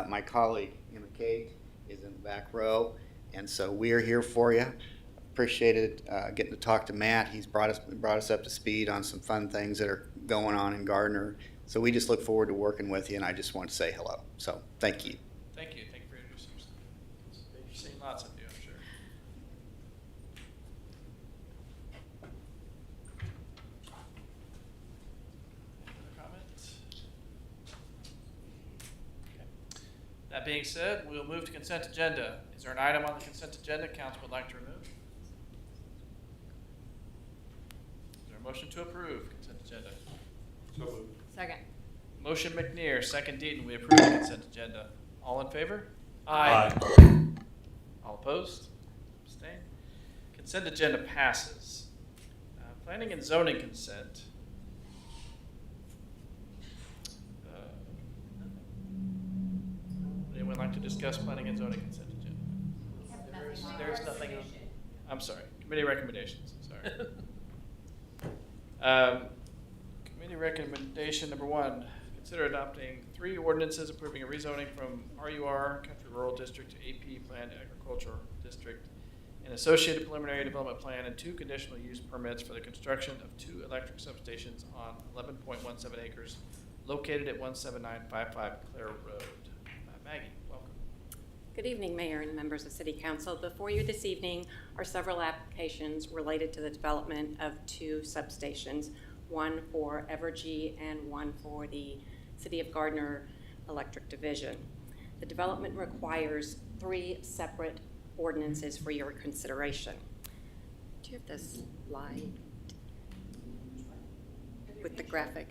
Speaker 10: My colleague, Emma Kate, is in the back row, and so we are here for you. Appreciated getting to talk to Matt. He's brought us up to speed on some fun things that are going on in Gardner. So we just look forward to working with you, and I just want to say hello. So thank you.
Speaker 1: Thank you. Thank you for introducing yourself. You've seen lots of you, I'm sure. Any other comments? Okay. That being said, we'll move to consent agenda. Is there an item on the consent agenda council would like to remove? Is there a motion to approve consent agenda?
Speaker 8: So moved.
Speaker 9: Second.
Speaker 1: Motion McNear, second Deaton, we approve the consent agenda. All in favor?
Speaker 8: Aye.
Speaker 1: All opposed? Abstain? Consent agenda passes. Planning and zoning consent. Would anyone like to discuss planning and zoning consent agenda? There's nothing. I'm sorry, committee recommendations, sorry. Committee recommendation number 1, consider adopting 3 ordinances approving a rezoning from RUR, Country Rural District, to AP Planned Agricultural District, an associated preliminary development plan, and 2 conditional use permits for the construction of 2 electric substations on 11.17 acres located at 17955 Clare Road. Maggie, welcome.
Speaker 11: Good evening, Mayor and members of City Council. Before you this evening are several applications related to the development of 2 substations, one for Evergy and one for the City of Gardner Electric Division. The development requires 3 separate ordinances for your consideration. Do you have this slide with the graphic?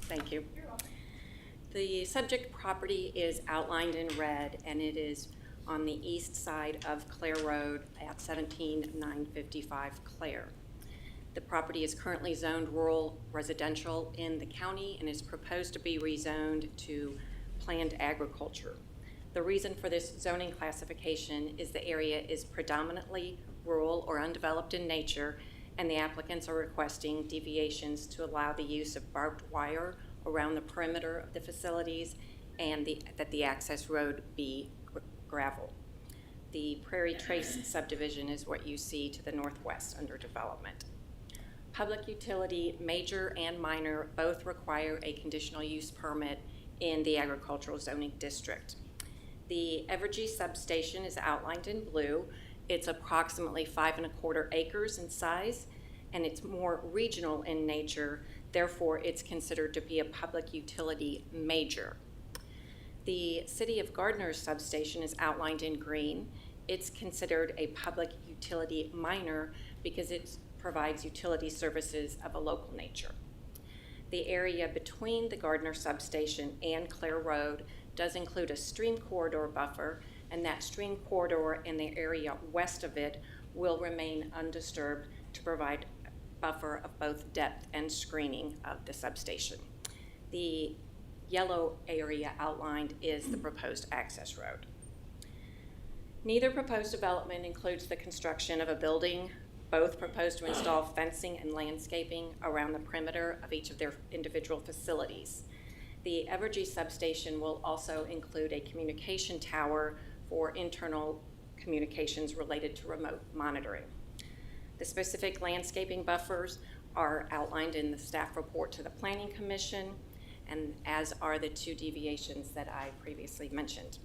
Speaker 11: Thank you. The subject property is outlined in red, and it is on the east side of Clare Road at 17955 Clare. The property is currently zoned rural residential in the county and is proposed to be rezoned to planned agriculture. The reason for this zoning classification is the area is predominantly rural or undeveloped in nature, and the applicants are requesting deviations to allow the use of barbed wire around the perimeter of the facilities and that the access road be gravel. The Prairie Trace subdivision is what you see to the northwest under development. Public utility major and minor both require a conditional use permit in the agricultural zoning district. The Evergy substation is outlined in blue. It's approximately 5¼ acres in size, and it's more regional in nature. Therefore, it's considered to be a public utility major. The City of Gardner substation is outlined in green. It's considered a public utility minor because it provides utility services of a local nature. The area between the Gardner substation and Clare Road does include a stream corridor buffer, and that stream corridor and the area west of it will remain undisturbed to provide a buffer of both depth and screening of the substation. The yellow area outlined is the proposed access road. Neither proposed development includes the construction of a building. Both propose to install fencing and landscaping around the perimeter of each of their individual facilities. The Evergy substation will also include a communication tower for internal communications related to remote monitoring. The specific landscaping buffers are outlined in the staff report to the Planning Commission, and as are the 2 deviations that I previously mentioned.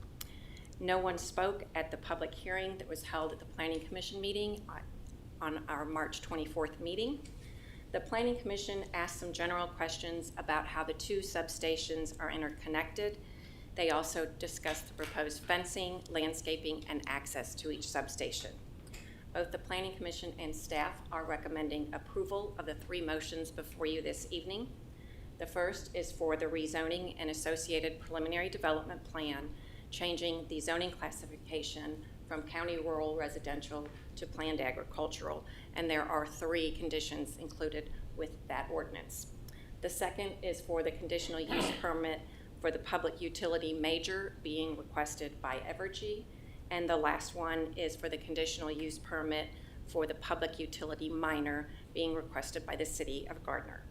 Speaker 11: No one spoke at the public hearing that was held at the Planning Commission meeting on our March 24th meeting. The Planning Commission asked some general questions about how the 2 substations are interconnected. They also discussed the proposed fencing, landscaping, and access to each substation. Both the Planning Commission and staff are recommending approval of the 3 motions before you this evening. The first is for the rezoning and associated preliminary development plan, changing the zoning classification from county rural residential to planned agricultural, and there are 3 conditions included with that ordinance. The second is for the conditional use permit for the public utility major being requested by Evergy, and the last one is for the conditional use permit for the public utility minor being requested by the City of Gardner.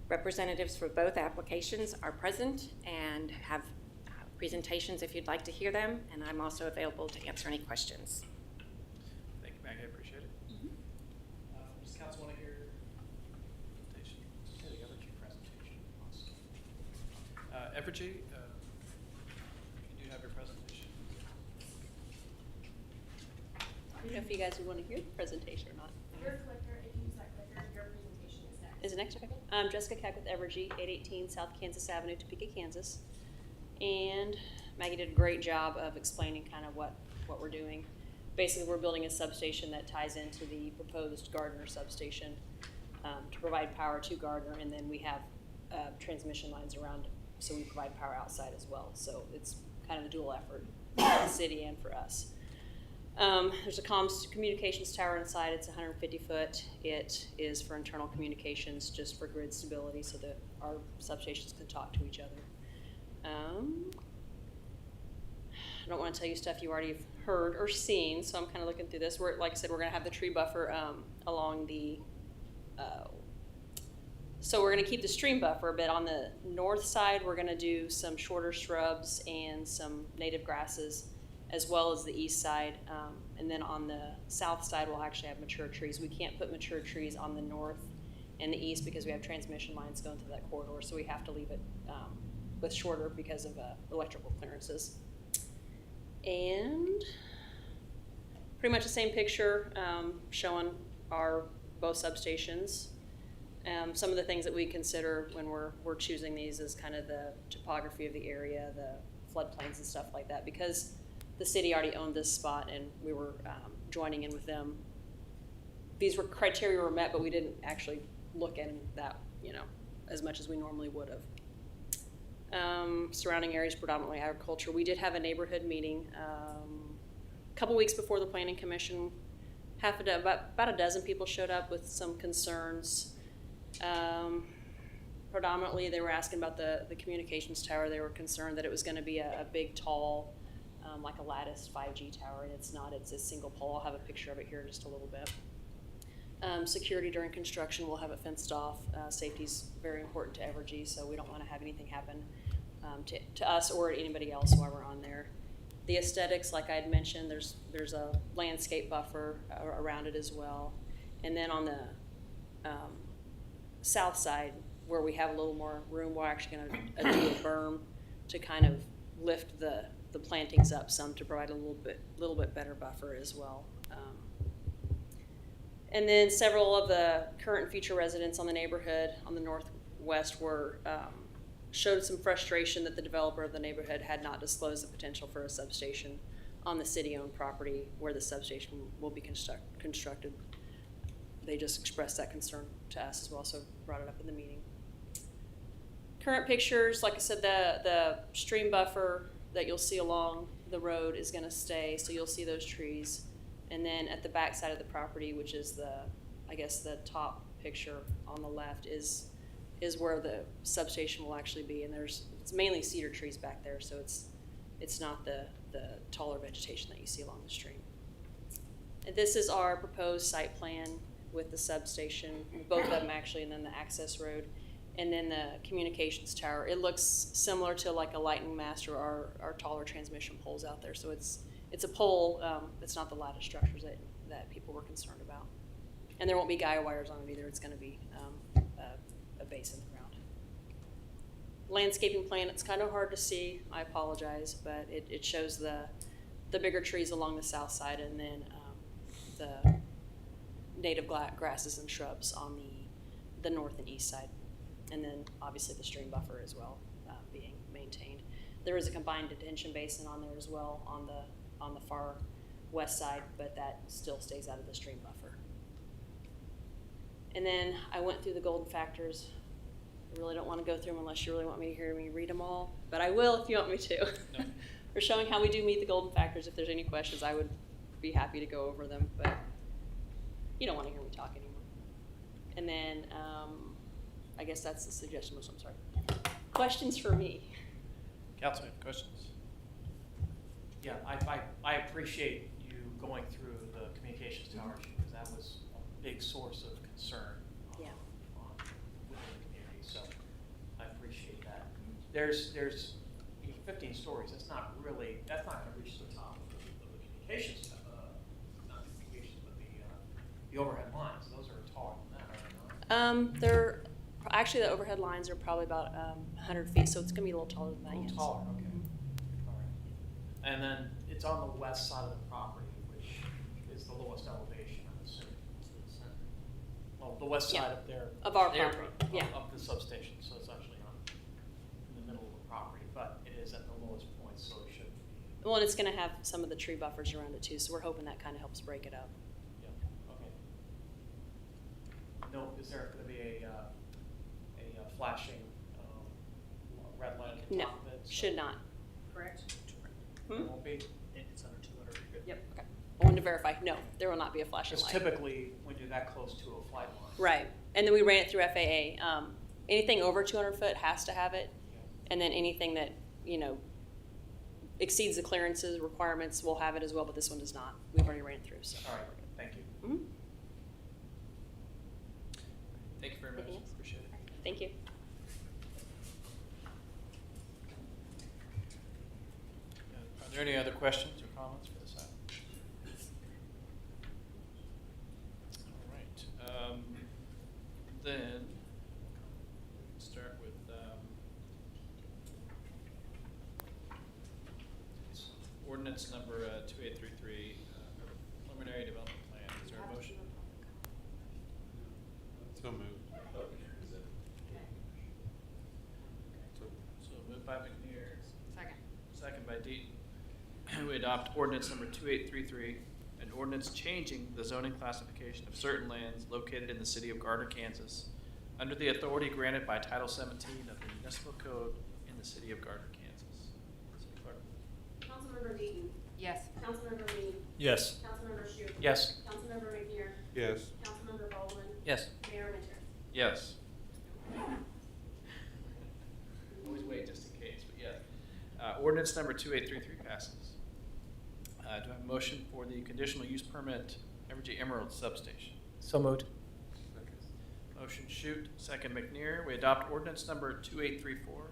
Speaker 11: Representatives for both applications are present and have presentations if you'd like to hear them, and I'm also available to answer any questions.
Speaker 1: Thank you, Maggie. I appreciate it. Does council want to hear the presentation? Yeah, the Evergy presentation. Evergy, you do have your presentation.
Speaker 12: I don't know if you guys would want to hear the presentation or not.
Speaker 13: Your clicker, if you use that clicker, your presentation is next.
Speaker 12: Is it next? Okay. I'm Jessica Keck with Evergy, 818 South Kansas Avenue, Topeka, Kansas. And Maggie did a great job of explaining kind of what we're doing. Basically, we're building a substation that ties into the proposed Gardner substation to provide power to Gardner, and then we have transmission lines around, so we provide power outside as well. So it's kind of a dual effort for the city and for us. There's a communications tower inside. It's 150 foot. It is for internal communications, just for grid stability, so that our substations can talk to each other. I don't want to tell you stuff you already have heard or seen, so I'm kind of looking through this. Like I said, we're going to have the tree buffer along the, so we're going to keep the stream buffer, but on the north side, we're going to do some shorter shrubs and some native grasses, as well as the east side. And then on the south side, we'll actually have mature trees. We can't put mature trees on the north and the east because we have transmission lines going through that corridor, so we have to leave it with shorter because of electrical clearances. And pretty much the same picture showing our both substations. Some of the things that we consider when we're choosing these is kind of the topography of the area, the floodplains and stuff like that, because the city already owned this spot and we were joining in with them. These criteria were met, but we didn't actually look at that, as much as we normally would have. Surrounding areas, predominantly agriculture. We did have a neighborhood meeting a couple weeks before the Planning Commission. About a dozen people showed up with some concerns. Predominantly, they were asking about the communications tower. They were concerned that it was going to be a big, tall, like a lattice 5G tower, and it's not. It's a single pole. I'll have a picture of it here in just a little bit. Security during construction, we'll have it fenced off. Safety's very important to Evergy, so we don't want to have anything happen to us or anybody else while we're on there. The aesthetics, like I had mentioned, there's a landscape buffer around it as well. And then on the south side, where we have a little more room, we're actually going to do a berm to kind of lift the plantings up some to provide a little bit better buffer as well. And then several of the current and future residents on the neighborhood on the northwest showed some frustration that the developer of the neighborhood had not disclosed the potential for a substation on the city-owned property where the substation will be constructed. They just expressed that concern to us as well, so brought it up in the meeting. Current pictures, like I said, the stream buffer that you'll see along the road is going to stay, so you'll see those trees. And then at the back side of the property, which is I guess the top picture on the left, is where the substation will actually be. And it's mainly cedar trees back there, so it's not the taller vegetation that you see along the stream. And this is our proposed site plan with the substation, both of them actually, and then the access road, and then the communications tower. It looks similar to like a lightning mast or our taller transmission poles out there. So it's a pole. It's not the lattice structures that people were concerned about. And there won't be guy wires on it either. It's going to be a base in the ground. Landscaping plan, it's kind of hard to see. I apologize, but it shows the bigger trees along the south side, and then the native grasses and shrubs on the north and east side. And then obviously the stream buffer as well being maintained. There is a combined detention basin on there as well on the far west side, but that still stays out of the stream buffer. And then I went through the golden factors. I really don't want to go through them unless you really want me to hear me read them all, but I will if you want me to. No. We're showing how we do meet the golden factors. If there's any questions, I would be happy to go over them, but you don't want to hear me talk anymore. And then I guess that's the suggestion. I'm sorry. Questions for me?
Speaker 14: Councilman, questions? Yeah, I appreciate you going through the communications tower issue, because that was a big source of concern within the community. So I appreciate that. There's 15 stories. That's not going to reach the top of the communications, not the communications, but the overhead lines. Those are taller than that, are they not?
Speaker 12: Actually, the overhead lines are probably about 100 feet, so it's going to be a little taller than that.
Speaker 14: A little taller, okay. All right. And then it's on the west side of the property, which is the lowest elevation, I'm assuming. Well, the west side up there.
Speaker 12: Of our property, yeah.
Speaker 14: Of the substation, so it's actually not in the middle of the property, but it is at the lowest point, so it should be.
Speaker 12: Well, and it's going to have some of the tree buffers around it too, so we're hoping that kind of helps break it up.
Speaker 14: Yeah, okay. No, is there going to be a flashing red light at the
Speaker 12: No,
Speaker 14: top of it?
Speaker 12: should not.
Speaker 7: Correct?
Speaker 14: It won't be?
Speaker 6: It's under 200. You're good.
Speaker 12: Yep. Okay. I wanted to verify. No, there will not be a flashing
Speaker 14: Because
Speaker 12: light.
Speaker 14: typically, when you're that close to a flight line.
Speaker 12: Right. And then we ran it through FAA. Anything over 200 foot has to have it.
Speaker 14: Yeah.
Speaker 12: And then anything that, exceeds the clearances requirements will have it as well, but this one does not. We've already ran it through. So.
Speaker 14: All right, thank you.
Speaker 12: Mm-hmm.
Speaker 14: Thank you very much.
Speaker 12: Anything else?
Speaker 14: Appreciate it.
Speaker 12: Thank you.
Speaker 14: Are there any other questions or comments for this item? All right. Then start with ordinance number 2833, preliminary development plan. Is there a motion?
Speaker 15: So moved.
Speaker 14: So moved by McNear.
Speaker 7: Second.
Speaker 14: Second by Deaton. We adopt ordinance number 2833, an ordinance changing the zoning classification of certain lands located in the city of Gardner, Kansas, under the authority granted by Title 17 of the Municipal Code in the city of Gardner, Kansas. City Clerk.
Speaker 13: Councilmember Deaton.
Speaker 7: Yes.
Speaker 13: Councilmember Meade.
Speaker 15: Yes.
Speaker 13: Councilmember Shute.
Speaker 14: Yes.
Speaker 13: Councilmember McNear.
Speaker 15: Yes.
Speaker 13: Councilmember Baldwin.
Speaker 14: Yes.
Speaker 13: Mayor Winter.
Speaker 14: Yes. Always wait just in case, but yeah. Ordinance number 2833 passes. Do I have a motion for the conditional use permit Evergy Emerald substation?
Speaker 6: So moved.
Speaker 1: Motion Shute, second McNear. We adopt ordinance number 2834,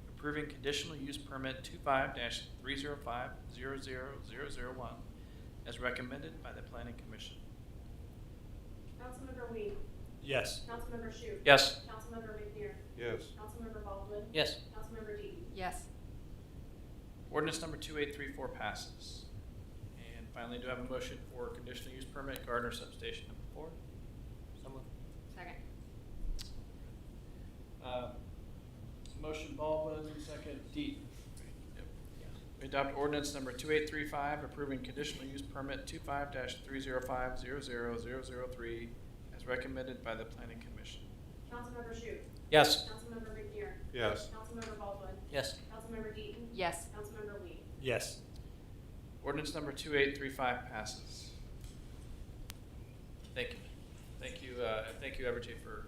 Speaker 1: approving conditional use permit 25-305-00001 as recommended by the Planning Commission.
Speaker 13: Councilmember Wee.
Speaker 6: Yes.
Speaker 13: Councilmember Shute.
Speaker 14: Yes.
Speaker 13: Councilmember McNear.
Speaker 8: Yes.
Speaker 13: Councilmember Baldwin.
Speaker 6: Yes.
Speaker 13: Councilmember Deaton.
Speaker 9: Yes.
Speaker 1: Ordinance number 2834 passes. And finally, do I have a motion for conditional use permit Gardner Substation number 4?
Speaker 6: So moved.
Speaker 9: Second.
Speaker 1: Motion Baldwin, second Deaton. Yep. We adopt ordinance number 2835, approving conditional use permit 25-305-00003 as recommended by the Planning Commission.
Speaker 13: Councilmember Shute.
Speaker 6: Yes.
Speaker 13: Councilmember McNear.
Speaker 8: Yes.
Speaker 13: Councilmember Baldwin.
Speaker 6: Yes.
Speaker 13: Councilmember Deaton.
Speaker 9: Yes.
Speaker 13: Councilmember Wee.
Speaker 6: Yes.
Speaker 1: Ordinance number 2835 passes. Thank you. Thank you, Evergy, for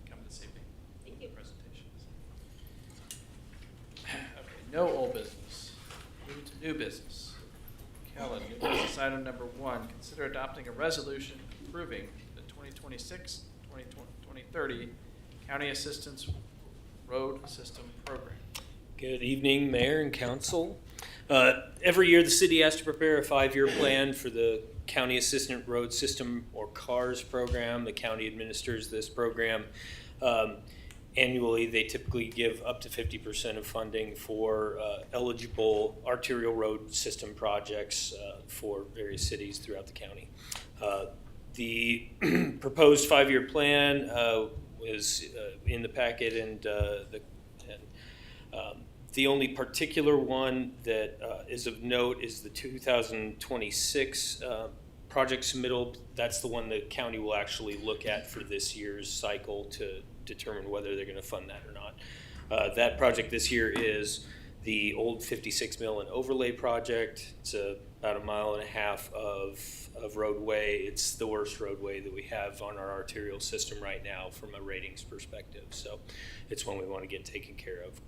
Speaker 1: coming this evening.
Speaker 12: Thank you.
Speaker 1: Presentations. Okay, no old business. Moving to new business. Kellen, new business item number 1, consider adopting a resolution approving the 2026-2030 County Assistance Road System Program.
Speaker 15: Good evening, Mayor and Council. Every year, the city has to prepare a 5-year plan for the County Assistant Road System, or CARS program. The county administers this program. Annually, they typically give up to 50% of funding for eligible arterial road system projects for various cities throughout the county. The proposed 5-year plan is in the packet, and the only particular one that is of note is the 2026 project submittal. That's the one the county will actually look at for this year's cycle to determine whether they're going to fund that or not. That project this year is the old 56 mill and overlay project. It's about 1.5 miles of roadway. It's the worst roadway that we have on our arterial system right now from a ratings perspective. So it's one we want to get taken care of.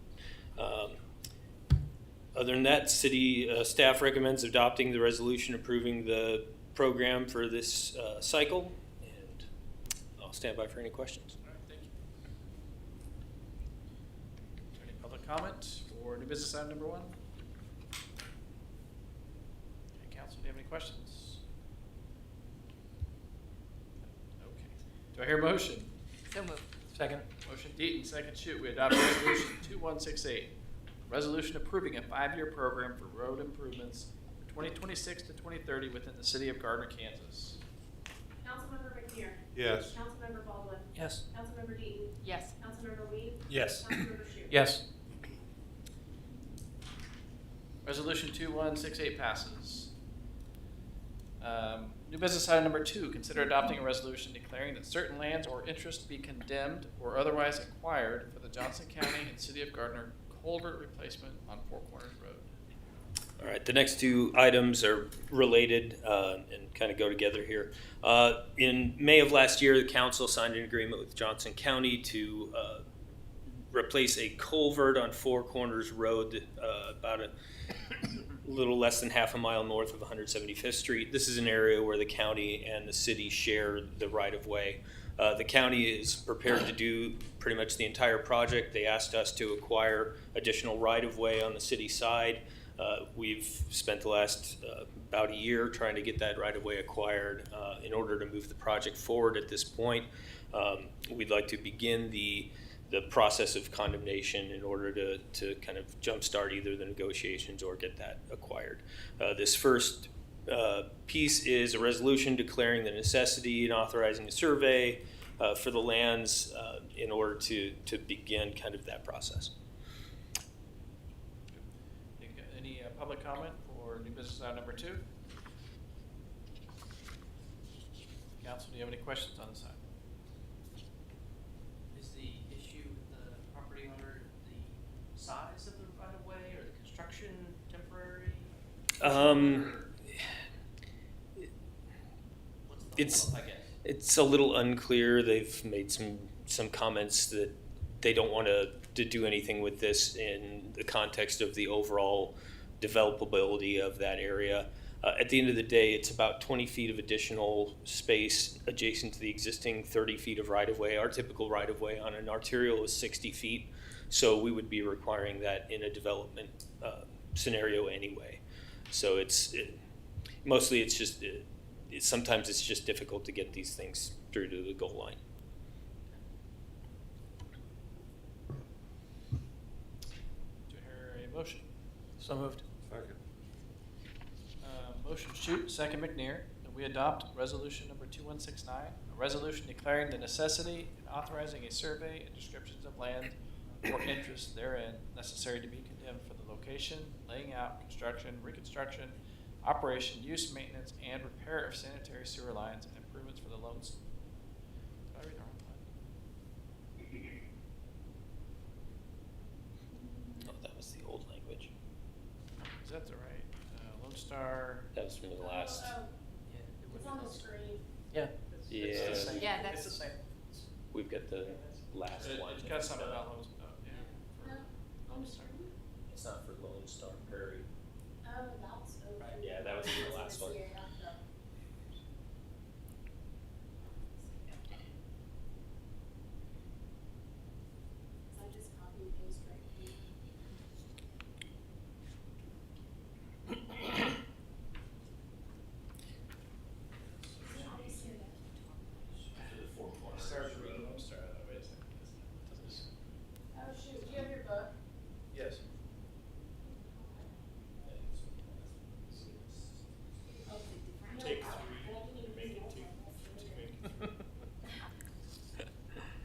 Speaker 15: Other than that, city staff recommends adopting the resolution approving the program for this cycle, and I'll stand by for any questions.
Speaker 1: All right, thank you. Is there any public comment for new business item number 1? Okay, Council, do you have any questions? Okay. Do I hear a motion?
Speaker 9: So moved.
Speaker 6: Second.
Speaker 1: Motion Deaton, second Shute. We adopt resolution 2168. Resolution approving a 5-year program for road improvements from 2026 to 2030 within the city of Gardner, Kansas.
Speaker 13: Councilmember McNear.
Speaker 8: Yes.
Speaker 13: Councilmember Baldwin.
Speaker 6: Yes.
Speaker 13: Councilmember Deaton.
Speaker 9: Yes.
Speaker 13: Councilmember Wee.
Speaker 6: Yes.
Speaker 13: Councilmember Shute.
Speaker 6: Yes.
Speaker 1: Resolution 2168 passes. New business item number 2, consider adopting a resolution declaring that certain lands or interests be condemned or otherwise acquired for the Johnson County and City of Gardner culvert replacement on Four Corners Road.
Speaker 15: All right, the next 2 items are related and kind of go together here. In May of last year, the council signed an agreement with Johnson County to replace a culvert on Four Corners Road, about a little less than 1/2 mile north of 175th Street. This is an area where the county and the city share the right-of-way. The county is prepared to do pretty much the entire project. They asked us to acquire additional right-of-way on the city side. We've spent the last about a year trying to get that right-of-way acquired in order to move the project forward at this point. We'd like to begin the process of condemnation in order to kind of jumpstart either the negotiations or get that acquired. This first piece is a resolution declaring the necessity and authorizing a survey for the lands in order to begin kind of that process.
Speaker 1: Any public comment for new business item number 2? Council, do you have any questions on this item?
Speaker 14: Is the issue with the property owner the size of the right-of-way or the construction temporary?
Speaker 15: It's a little unclear. They've made some comments that they don't want to do anything with this in the context of the overall developability of that area. At the end of the day, it's about 20 feet of additional space adjacent to the existing 30 feet of right-of-way. Our typical right-of-way on an arterial is 60 feet, so we would be requiring that in a development scenario anyway. So mostly it's just, sometimes it's just difficult to get these things through to the goal line.
Speaker 1: Do I hear a motion?
Speaker 6: So moved.
Speaker 1: Motion Shute, second McNear, that we adopt resolution number 2169, a resolution declaring the necessity and authorizing a survey and descriptions of land or interest therein necessary to be condemned for the location, laying out, construction, reconstruction, operation, use, maintenance, and repair of sanitary sewer lines and improvements for the Lone Star. Did I read the wrong one?
Speaker 15: Oh, that was the old language.
Speaker 1: Is that the right? Lone Star.
Speaker 15: That was from the last.
Speaker 13: It's on the screen.
Speaker 1: Yeah.
Speaker 15: Yeah.
Speaker 1: It's the same.
Speaker 9: Yeah,
Speaker 1: It's the same.
Speaker 15: We've got the last one.
Speaker 1: It's got something about Lone Star.
Speaker 13: No, on the screen.
Speaker 15: It's not for Lone Star Prairie.
Speaker 13: Oh, that's open.
Speaker 15: Right, yeah, that was the last one.
Speaker 13: I just copy and paste right here.
Speaker 1: Starts with Lone Star. Wait a second.
Speaker 13: Oh, shoot, do you have your book?
Speaker 1: Yes.
Speaker 13: Take three, make it two.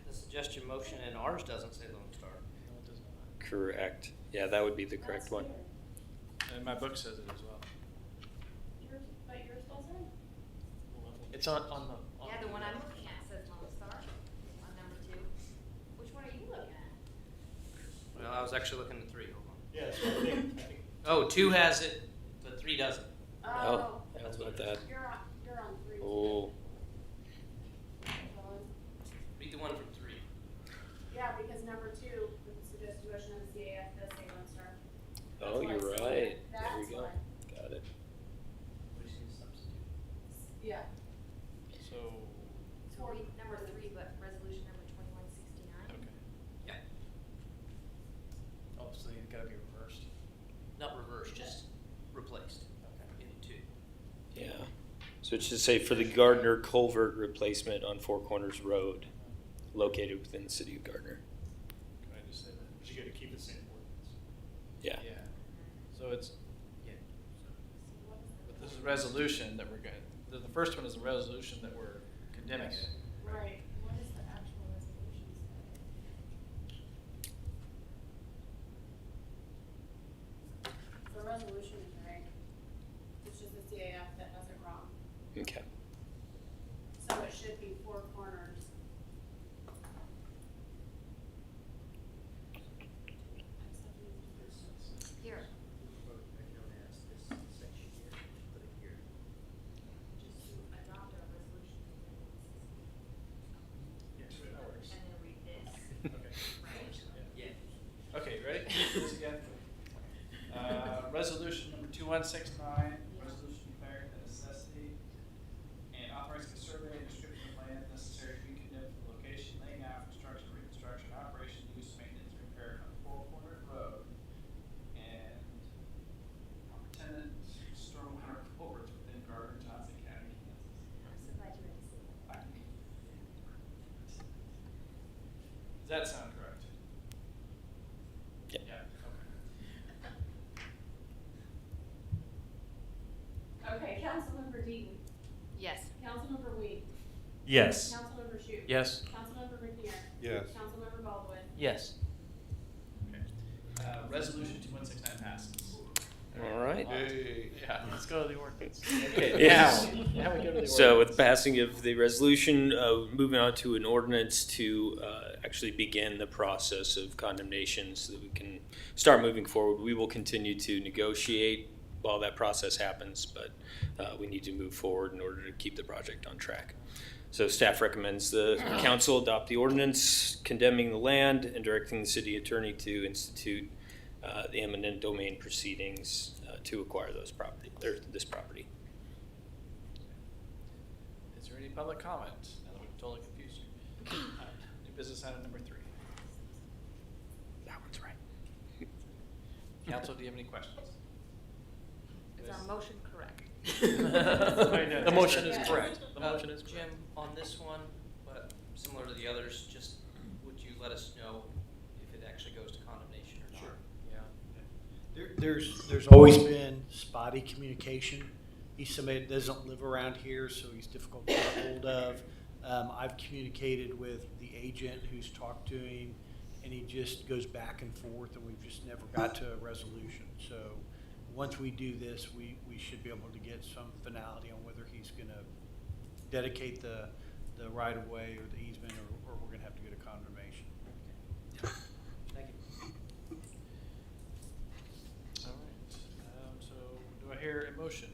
Speaker 6: The suggestion motion in ours doesn't say Lone Star.
Speaker 1: No, it does not.
Speaker 15: Correct. Yeah, that would be the correct one.
Speaker 1: And my book says it as well.
Speaker 13: Yours, but yours doesn't?
Speaker 1: It's on the.
Speaker 9: Yeah, the one I'm looking at says Lone Star on number 2. Which one are you looking at?
Speaker 6: Well, I was actually looking at 3. Hold on.
Speaker 1: Yeah, so I think.
Speaker 6: Oh, 2 has it, but 3 doesn't.
Speaker 15: Oh, that's about that.
Speaker 13: You're on 3.
Speaker 15: Oh,
Speaker 6: Read the one from 3.
Speaker 13: Yeah, because number 2, with the suggested motion of the CAF does say Lone Star.
Speaker 15: oh,
Speaker 13: That's why
Speaker 15: you're
Speaker 13: I said
Speaker 15: right.
Speaker 13: that.
Speaker 15: There we
Speaker 13: That's
Speaker 15: go.
Speaker 13: why.
Speaker 15: Got it.
Speaker 13: Yeah.
Speaker 1: So,
Speaker 9: So read number 3, but resolution number 2169.
Speaker 1: okay.
Speaker 6: Yeah.
Speaker 1: Oh, so it's gotta be reversed.
Speaker 6: Not reversed, just replaced.
Speaker 1: Okay.
Speaker 6: Into 2.
Speaker 15: Yeah. So it should say for the Gardner culvert replacement on Four Corners Road, located within the city of Gardner.
Speaker 1: Can I just say that?
Speaker 8: But you gotta keep the same ordinance.
Speaker 15: Yeah.
Speaker 1: Yeah. So it's,
Speaker 6: Yeah.
Speaker 1: but this is resolution that we're going, the first one is the resolution that we're condemning it.
Speaker 13: Right. What is the actual resolution say? The resolution is right. It's just the CAF that has it wrong.
Speaker 15: Okay.
Speaker 13: So it should be Four Corners.
Speaker 9: Here. Adopt a resolution.
Speaker 1: That works.
Speaker 9: And then read this. Right?
Speaker 6: Yeah.
Speaker 1: Okay, you ready? Do this again. Resolution number 2169, resolution declaring the necessity and authorizing a survey and description of land necessary to be condemned for the location, laying out, construction, reconstruction, operation, use, maintenance, repair on Four Corner Road and tenant stormwater culverts within Gardner, Johnson County, Kansas.
Speaker 9: I'm so glad you read this.
Speaker 1: Does that sound correct?
Speaker 15: Yep.
Speaker 1: Yeah,
Speaker 13: Okay, Councilmember Deaton.
Speaker 9: Yes.
Speaker 13: Councilmember Weed.
Speaker 8: Yes.
Speaker 13: Councilmember Shute.
Speaker 6: Yes.
Speaker 13: Councilmember McNear.
Speaker 8: Yes.
Speaker 13: Councilmember Baldwin.
Speaker 6: Yes.
Speaker 1: okay. Resolution 2169 passes.
Speaker 15: All right.
Speaker 1: Yeah, let's go to the ordinance.
Speaker 15: Okay, yeah.
Speaker 1: Now we go to the
Speaker 15: So with
Speaker 1: ordinance.
Speaker 15: the passing of the resolution, moving on to an ordinance to actually begin the process of condemnation so that we can start moving forward. We will continue to negotiate while that process happens, but we need to move forward in order to keep the project on track. So staff recommends the council adopt the ordinance condemning the land and directing the city attorney to institute the eminent domain proceedings to acquire this property.
Speaker 1: Is there any public comment? Now that we've totally confused you. New business item number 3.
Speaker 15: That one's right.
Speaker 1: Council, do you have any questions?
Speaker 9: Is our motion correct?
Speaker 14: The motion is correct.
Speaker 6: The motion is Jim, on this one, but similar to the others, just would you let us know if it actually goes to condemnation or not?
Speaker 14: Sure.
Speaker 16: Yeah. There's always been spotty communication. He's somebody that doesn't live around here, so he's difficult to get hold of. I've communicated with the agent who's talked to him, and he just goes back and forth, and we've just never got to a resolution. So once we do this, we should be able to get some finality on whether he's going to dedicate the right-of-way or the easement, or we're going to have to get a condemnation.
Speaker 6: Thank you.
Speaker 1: All right. So do I hear a motion?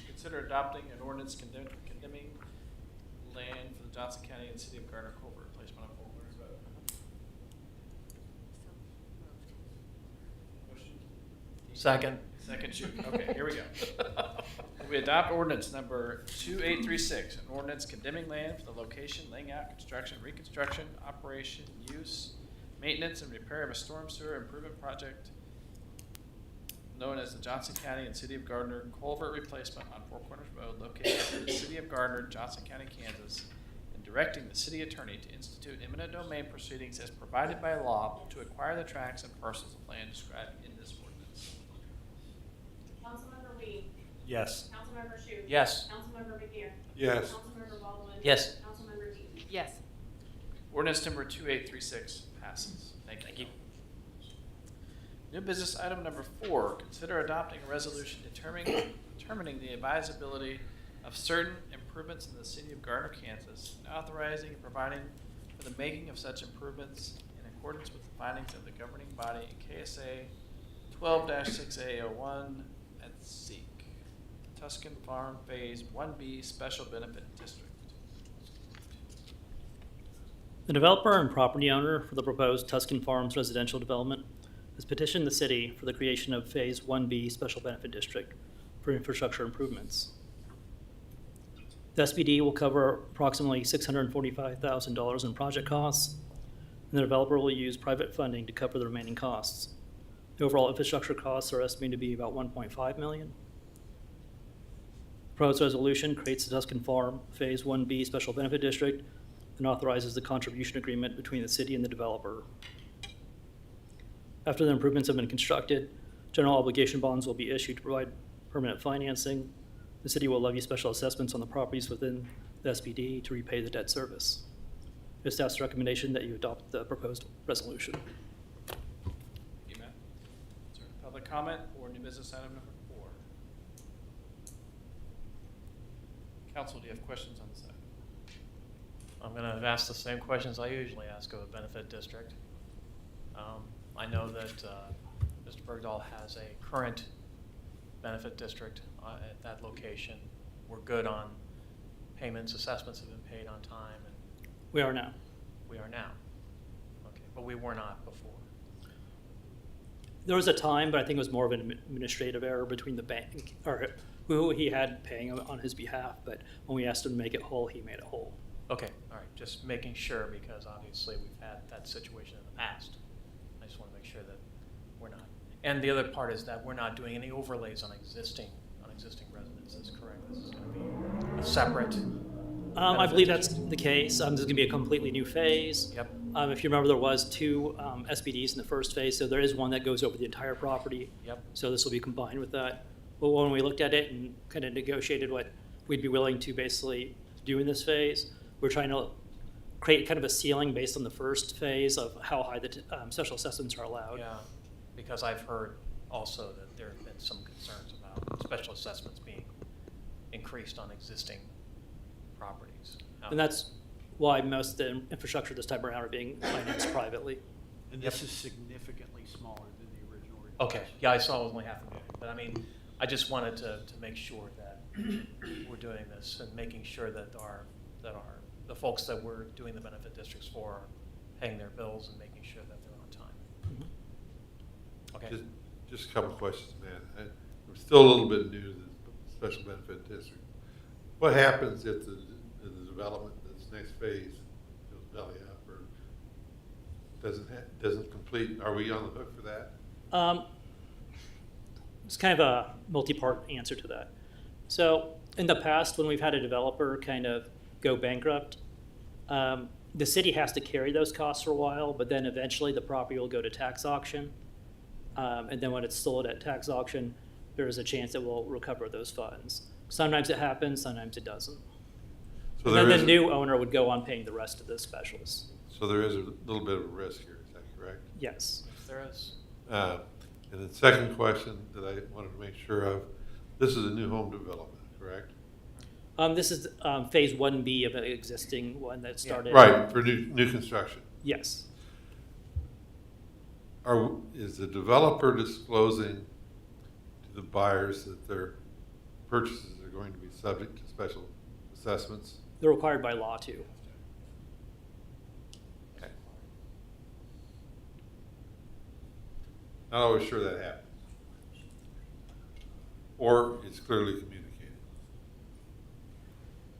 Speaker 1: Consider adopting an ordinance condemning land for the Johnson County and City of Gardner culvert replacement on Fort Worth Road. Motion?
Speaker 14: Second.
Speaker 1: Second, shoot. Okay, here we go. We adopt ordinance number 2836, an ordinance condemning land for the location, laying out, construction, reconstruction, operation, use, maintenance, and repair of a storm sewer improvement project known as the Johnson County and City of Gardner culvert replacement on Four Corners Road located in the City of Gardner, Johnson County, Kansas, and directing the city attorney to institute eminent domain proceedings as provided by law to acquire the tracts and parcels of land described in this ordinance.
Speaker 13: Councilmember Wee.
Speaker 16: Yes.
Speaker 13: Councilmember Shute.
Speaker 14: Yes.
Speaker 13: Councilmember McNair.
Speaker 16: Yes.
Speaker 13: Councilmember Baldwin.
Speaker 14: Yes.
Speaker 13: Councilmember Dean.
Speaker 4: Yes.
Speaker 1: Ordinance number 2836 passes. Thank you. New business item number 4, consider adopting a resolution determining the advisability of certain improvements in the city of Gardner, Kansas, and authorizing and providing for the making of such improvements in accordance with the findings of the governing body in KSA 12-6A01 at Seek, Tuscan Farm Phase 1B Special Benefit District.
Speaker 17: The developer and property owner for the proposed Tuscan Farms residential development has petitioned the city for the creation of Phase 1B Special Benefit District for infrastructure improvements. The SBD will cover approximately $645,000 in project costs, and the developer will use private funding to cover the remaining costs. The overall infrastructure costs are estimated to be about $1.5 million. The proposed resolution creates the Tuscan Farm Phase 1B Special Benefit District and authorizes the contribution agreement between the city and the developer. After the improvements have been constructed, general obligation bonds will be issued to provide permanent financing. The city will levy special assessments on the properties within the SBD to repay the debt service. It is staff's recommendation that you adopt the proposed resolution.
Speaker 1: Thank you, Matt. Is there public comment or new business item number 4? Council, do you have questions on this item?
Speaker 14: I'm going to ask the same questions I usually ask of a benefit district. I know that Mr. Bergdahl has a current benefit district at that location. We're good on payments, assessments have been paid on time. And
Speaker 17: We are now.
Speaker 14: we are now. Okay, but we were not before.
Speaker 17: There was a time, but I think it was more of an administrative error between the bank, or who he had paying on his behalf, but when we asked him to make it whole, he made it whole.
Speaker 14: Okay, all right, just making sure, because obviously we've had that situation in the past. I just want to make sure that we're not. And the other part is that we're not doing any overlays on existing residences, correct? This is going to be a separate.
Speaker 17: I believe that's the case. This is going to be a completely new phase.
Speaker 14: Yep.
Speaker 17: If you remember, there was 2 SBDs in the first phase, so there is one that goes over the entire property.
Speaker 14: Yep.
Speaker 17: So this will be combined with that. But when we looked at it and kind of negotiated what we'd be willing to basically do in this phase, we're trying to create kind of a ceiling based on the first phase of how high the special assessments are allowed.
Speaker 14: Yeah, because I've heard also that there have been some concerns about special assessments being increased on existing properties.
Speaker 17: And that's why most of the infrastructure this time around are being financed privately.
Speaker 16: And this is significantly smaller than the original request.
Speaker 14: Okay, yeah, I saw it was only $500,000, but I mean, I just wanted to make sure that we're doing this and making sure that the folks that we're doing the benefit districts for are paying their bills and making sure that they're on time.
Speaker 17: Mm-hmm.
Speaker 14: Okay.
Speaker 18: Just a couple of questions, man. I'm still a little bit new to the special benefit district. What happens if the development, this next phase, goes belly up or doesn't complete? Are we on the hook for that?
Speaker 17: It's kind of a multi-part answer to that. So in the past, when we've had a developer kind of go bankrupt, the city has to carry those costs for a while, but then eventually the property will go to tax auction. And then when it's sold at tax auction, there is a chance that we'll recover those funds. Sometimes it happens, sometimes it doesn't.
Speaker 18: So
Speaker 17: and then the new owner would go on paying the rest of the specials.
Speaker 18: So there is a little bit of a risk here, is that correct?
Speaker 17: Yes.
Speaker 14: Yes, there is.
Speaker 18: And the second question that I wanted to make sure of, this is a new home development, correct?
Speaker 17: This is phase 1B of an existing one that started.
Speaker 18: Right, for new construction.
Speaker 17: Yes.
Speaker 18: Is the developer disclosing to the buyers that their purchases are going to be subject to special assessments?
Speaker 17: They're required by law to.
Speaker 18: Okay. Not always sure that happens. Or it's clearly communicated.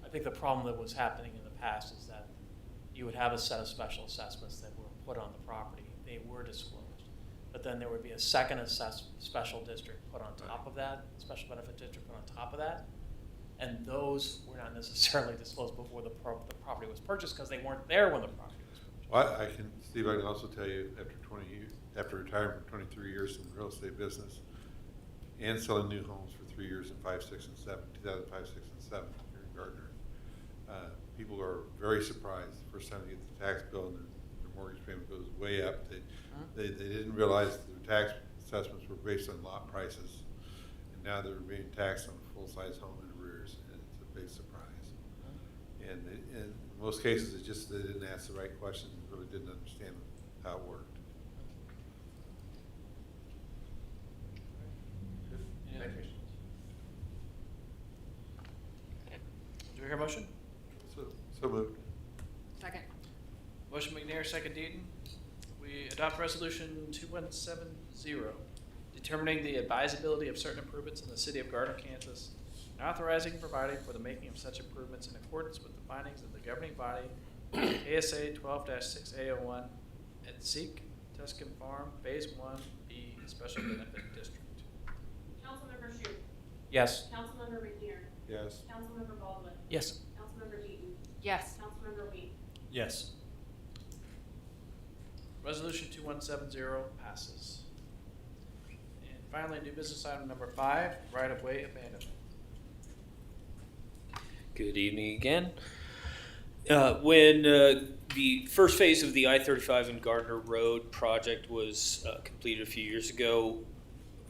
Speaker 14: I think the problem that was happening in the past is that you would have a set of special assessments that were put on the property. They were disclosed. But then there would be a second special district put on top of that, special benefit district put on top of that. And those were not necessarily disclosed before the property was purchased because they weren't there when the property was purchased.
Speaker 18: Well, Steve, I can also tell you after retiring from 23 years in the real estate business and selling new homes for 3 years in 5, 6, and 7, 2005, 6, and 7 here in Gardner, people are very surprised the first time they get the tax bill and their mortgage payment goes way up. They didn't realize the tax assessments were based on lot prices, and now they're being taxed on a full-size home in arrears, and it's a big surprise. And in most cases, it's just they didn't ask the right questions and really didn't understand how it worked.
Speaker 14: Any other questions? Do we hear a motion?
Speaker 18: So moved.
Speaker 9: Second.
Speaker 1: Motion McNair, second Deaton. We adopt resolution 2170, determining the advisability of certain improvements in the city of Gardner, Kansas, and authorizing and providing for the making of such improvements in accordance with the findings of the governing body, KSA 12-6A01, at Seek, Tuscan Farm, Phase 1B, Special Benefit District.
Speaker 13: Councilmember Shute.
Speaker 14: Yes.
Speaker 13: Councilmember McNair.
Speaker 18: Yes.
Speaker 13: Councilmember Baldwin.
Speaker 14: Yes.
Speaker 13: Councilmember Deaton.
Speaker 9: Yes.
Speaker 13: Councilmember Wheat.
Speaker 16: Yes.
Speaker 1: Resolution 2170 passes. And finally, new business item number 5, right-of-way abandonment.
Speaker 15: Good evening again. When the first phase of the I-35 and Gardner Road project was completed a few years ago,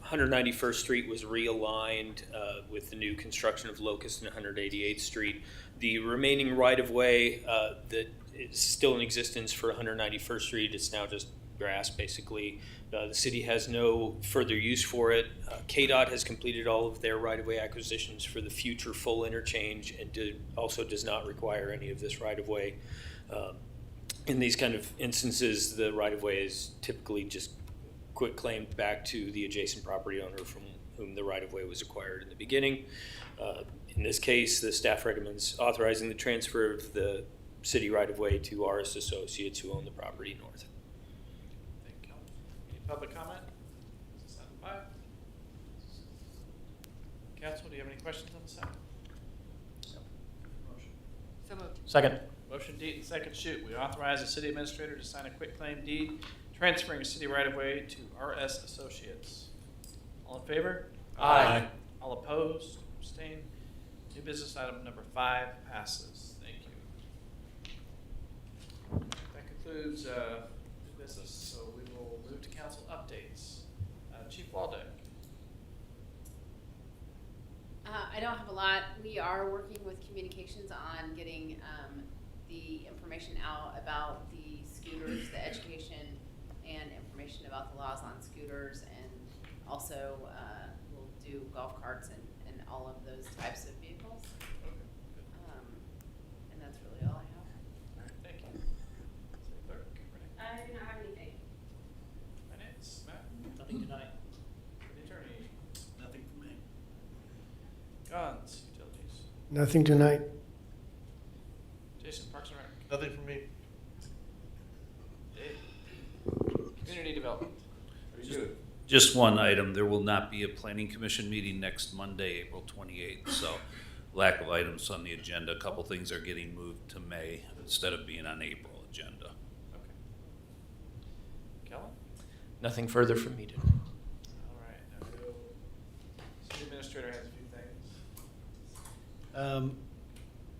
Speaker 15: 191st Street was realigned with the new construction of Locust and 188th Street. The remaining right-of-way that is still in existence for 191st Street, it's now just grass, basically. The city has no further use for it. KDOT has completed all of their right-of-way acquisitions for the future full interchange and also does not require any of this right-of-way. In these kind of instances, the right-of-way is typically just quit claimed back to the adjacent property owner from whom the right-of-way was acquired in the beginning. In this case, the staff recommends authorizing the transfer of the city right-of-way to RS Associates who own the property north.
Speaker 1: Thank you. Any public comment? This is item 5. Council, do you have any questions on this item? Motion.
Speaker 9: So moved.
Speaker 14: Second.
Speaker 1: Motion Deaton, second Shute. We authorize the city administrator to sign a quitclaim deed transferring a city right-of-way to RS Associates. All in favor?
Speaker 14: Aye.
Speaker 1: All opposed? Abstained? New business item number 5 passes. Thank you. That concludes new business. So we will move to council updates. Chief Waldeck.
Speaker 13: I don't have a lot. We are working with communications on getting the information out about the scooters, the education and information about the laws on scooters, and also we'll do golf carts and all of those types of vehicles. And that's really all I have.
Speaker 1: All right, thank you. City Clerk, Renee.
Speaker 13: I do not have anything.
Speaker 1: Finance, Matt.
Speaker 17: Nothing tonight.
Speaker 19: Nothing tonight.
Speaker 1: Jason, Parks and Rec.
Speaker 8: Nothing from me.
Speaker 1: Dave. Community Development.
Speaker 20: Just one item, there will not be a planning commission meeting next Monday, April 28th, so lack of items on the agenda. A couple things are getting moved to May instead of being on April agenda.
Speaker 1: Okay. Kellen?
Speaker 6: Nothing further from me today.
Speaker 1: All right, now we go. City Administrator has a few things.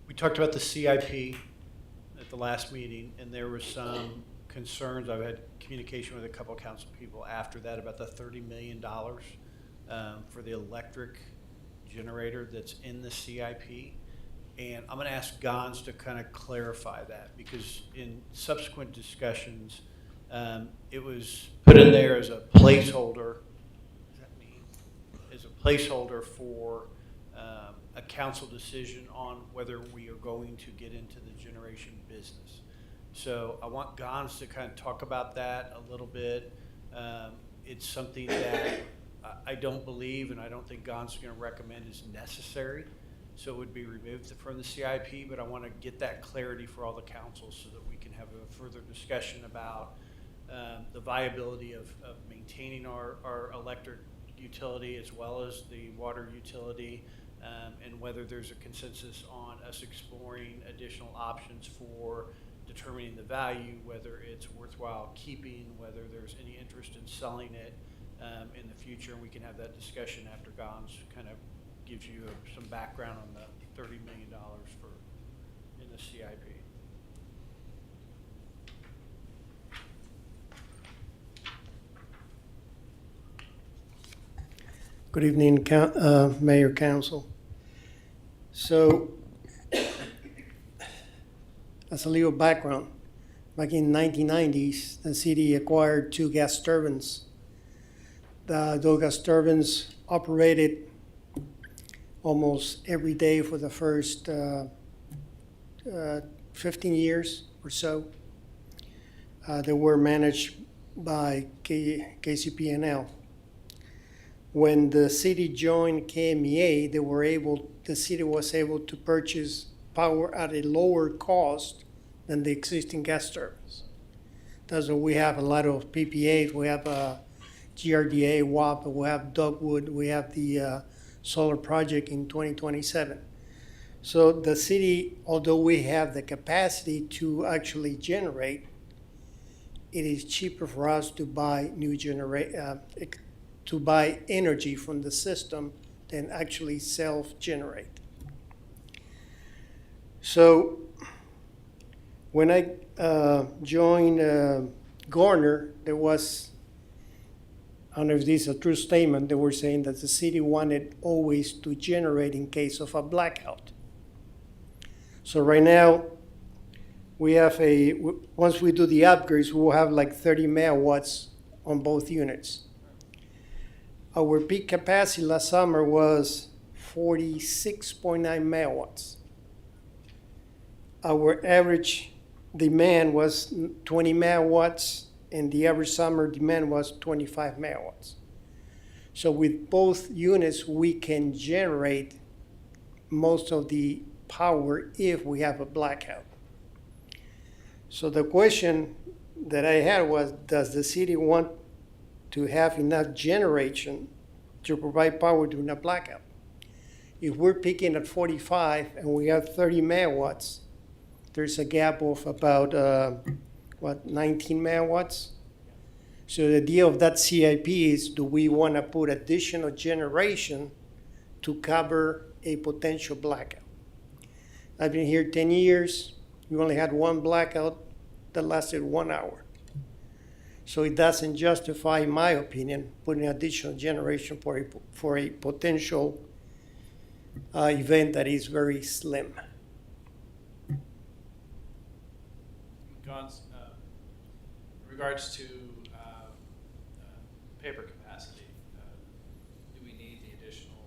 Speaker 16: We talked about the CIP at the last meeting, and there was some concerns. I've had communication with a couple of council people after that about the $30 million for the electric generator that's in the CIP. And I'm going to ask Gons to kind of clarify that, because in subsequent discussions, it was put in there as a placeholder. What does that mean? As a placeholder for a council decision on whether we are going to get into the generation business. So I want Gons to kind of talk about that a little bit. It's something that I don't believe, and I don't think Gons is going to recommend is necessary. So it would be removed from the CIP, but I want to get that clarity for all the councils so that we can have a further discussion about the viability of maintaining our electric utility as well as the water utility, and whether there's a consensus on us exploring additional options for determining the value, whether it's worthwhile keeping, whether there's any interest in selling it in the future. And we can have that discussion after Gons kind of gives you some background on the $30 million in the CIP.
Speaker 19: Good evening, Mayor, Council. So, as a little background, back in the 1990s, the city acquired 2 gas turbines. Those gas turbines operated almost every day for the first 15 years or so. They were managed by KCP&L. When the city joined KMEA, the city was able to purchase power at a lower cost than the existing gas turbines. That's why we have a lot of PPAs. We have GRDA, WAP, we have Dogwood, we have the solar project in 2027. So the city, although we have the capacity to actually generate, it is cheaper for us to buy to buy energy from the system than actually self-generate. So when I joined Gardner, there was, I don't know if this is a true statement, they were saying that the city wanted always to generate in case of a blackout. So right now, we have once we do the upgrades, we'll have like 30 megawatts on both units. Our peak capacity last summer was 46.9 megawatts. Our average demand was 20 megawatts, and the average summer demand was 25 megawatts. So with both units, we can generate most of the power if we have a blackout. So the question that I had was, does the city want to have enough generation to provide power during a blackout? If we're peaking at 45 and we have 30 megawatts, there's a gap of about, 19 megawatts? So the idea of that CIP is, do we want to put additional generation to cover a potential blackout? I've been here 10 years. We only had one blackout that lasted 1 hour. So it doesn't justify, in my opinion, putting additional generation for a potential event that is very slim.
Speaker 1: Gons, in regards to paper capacity, do we need the additional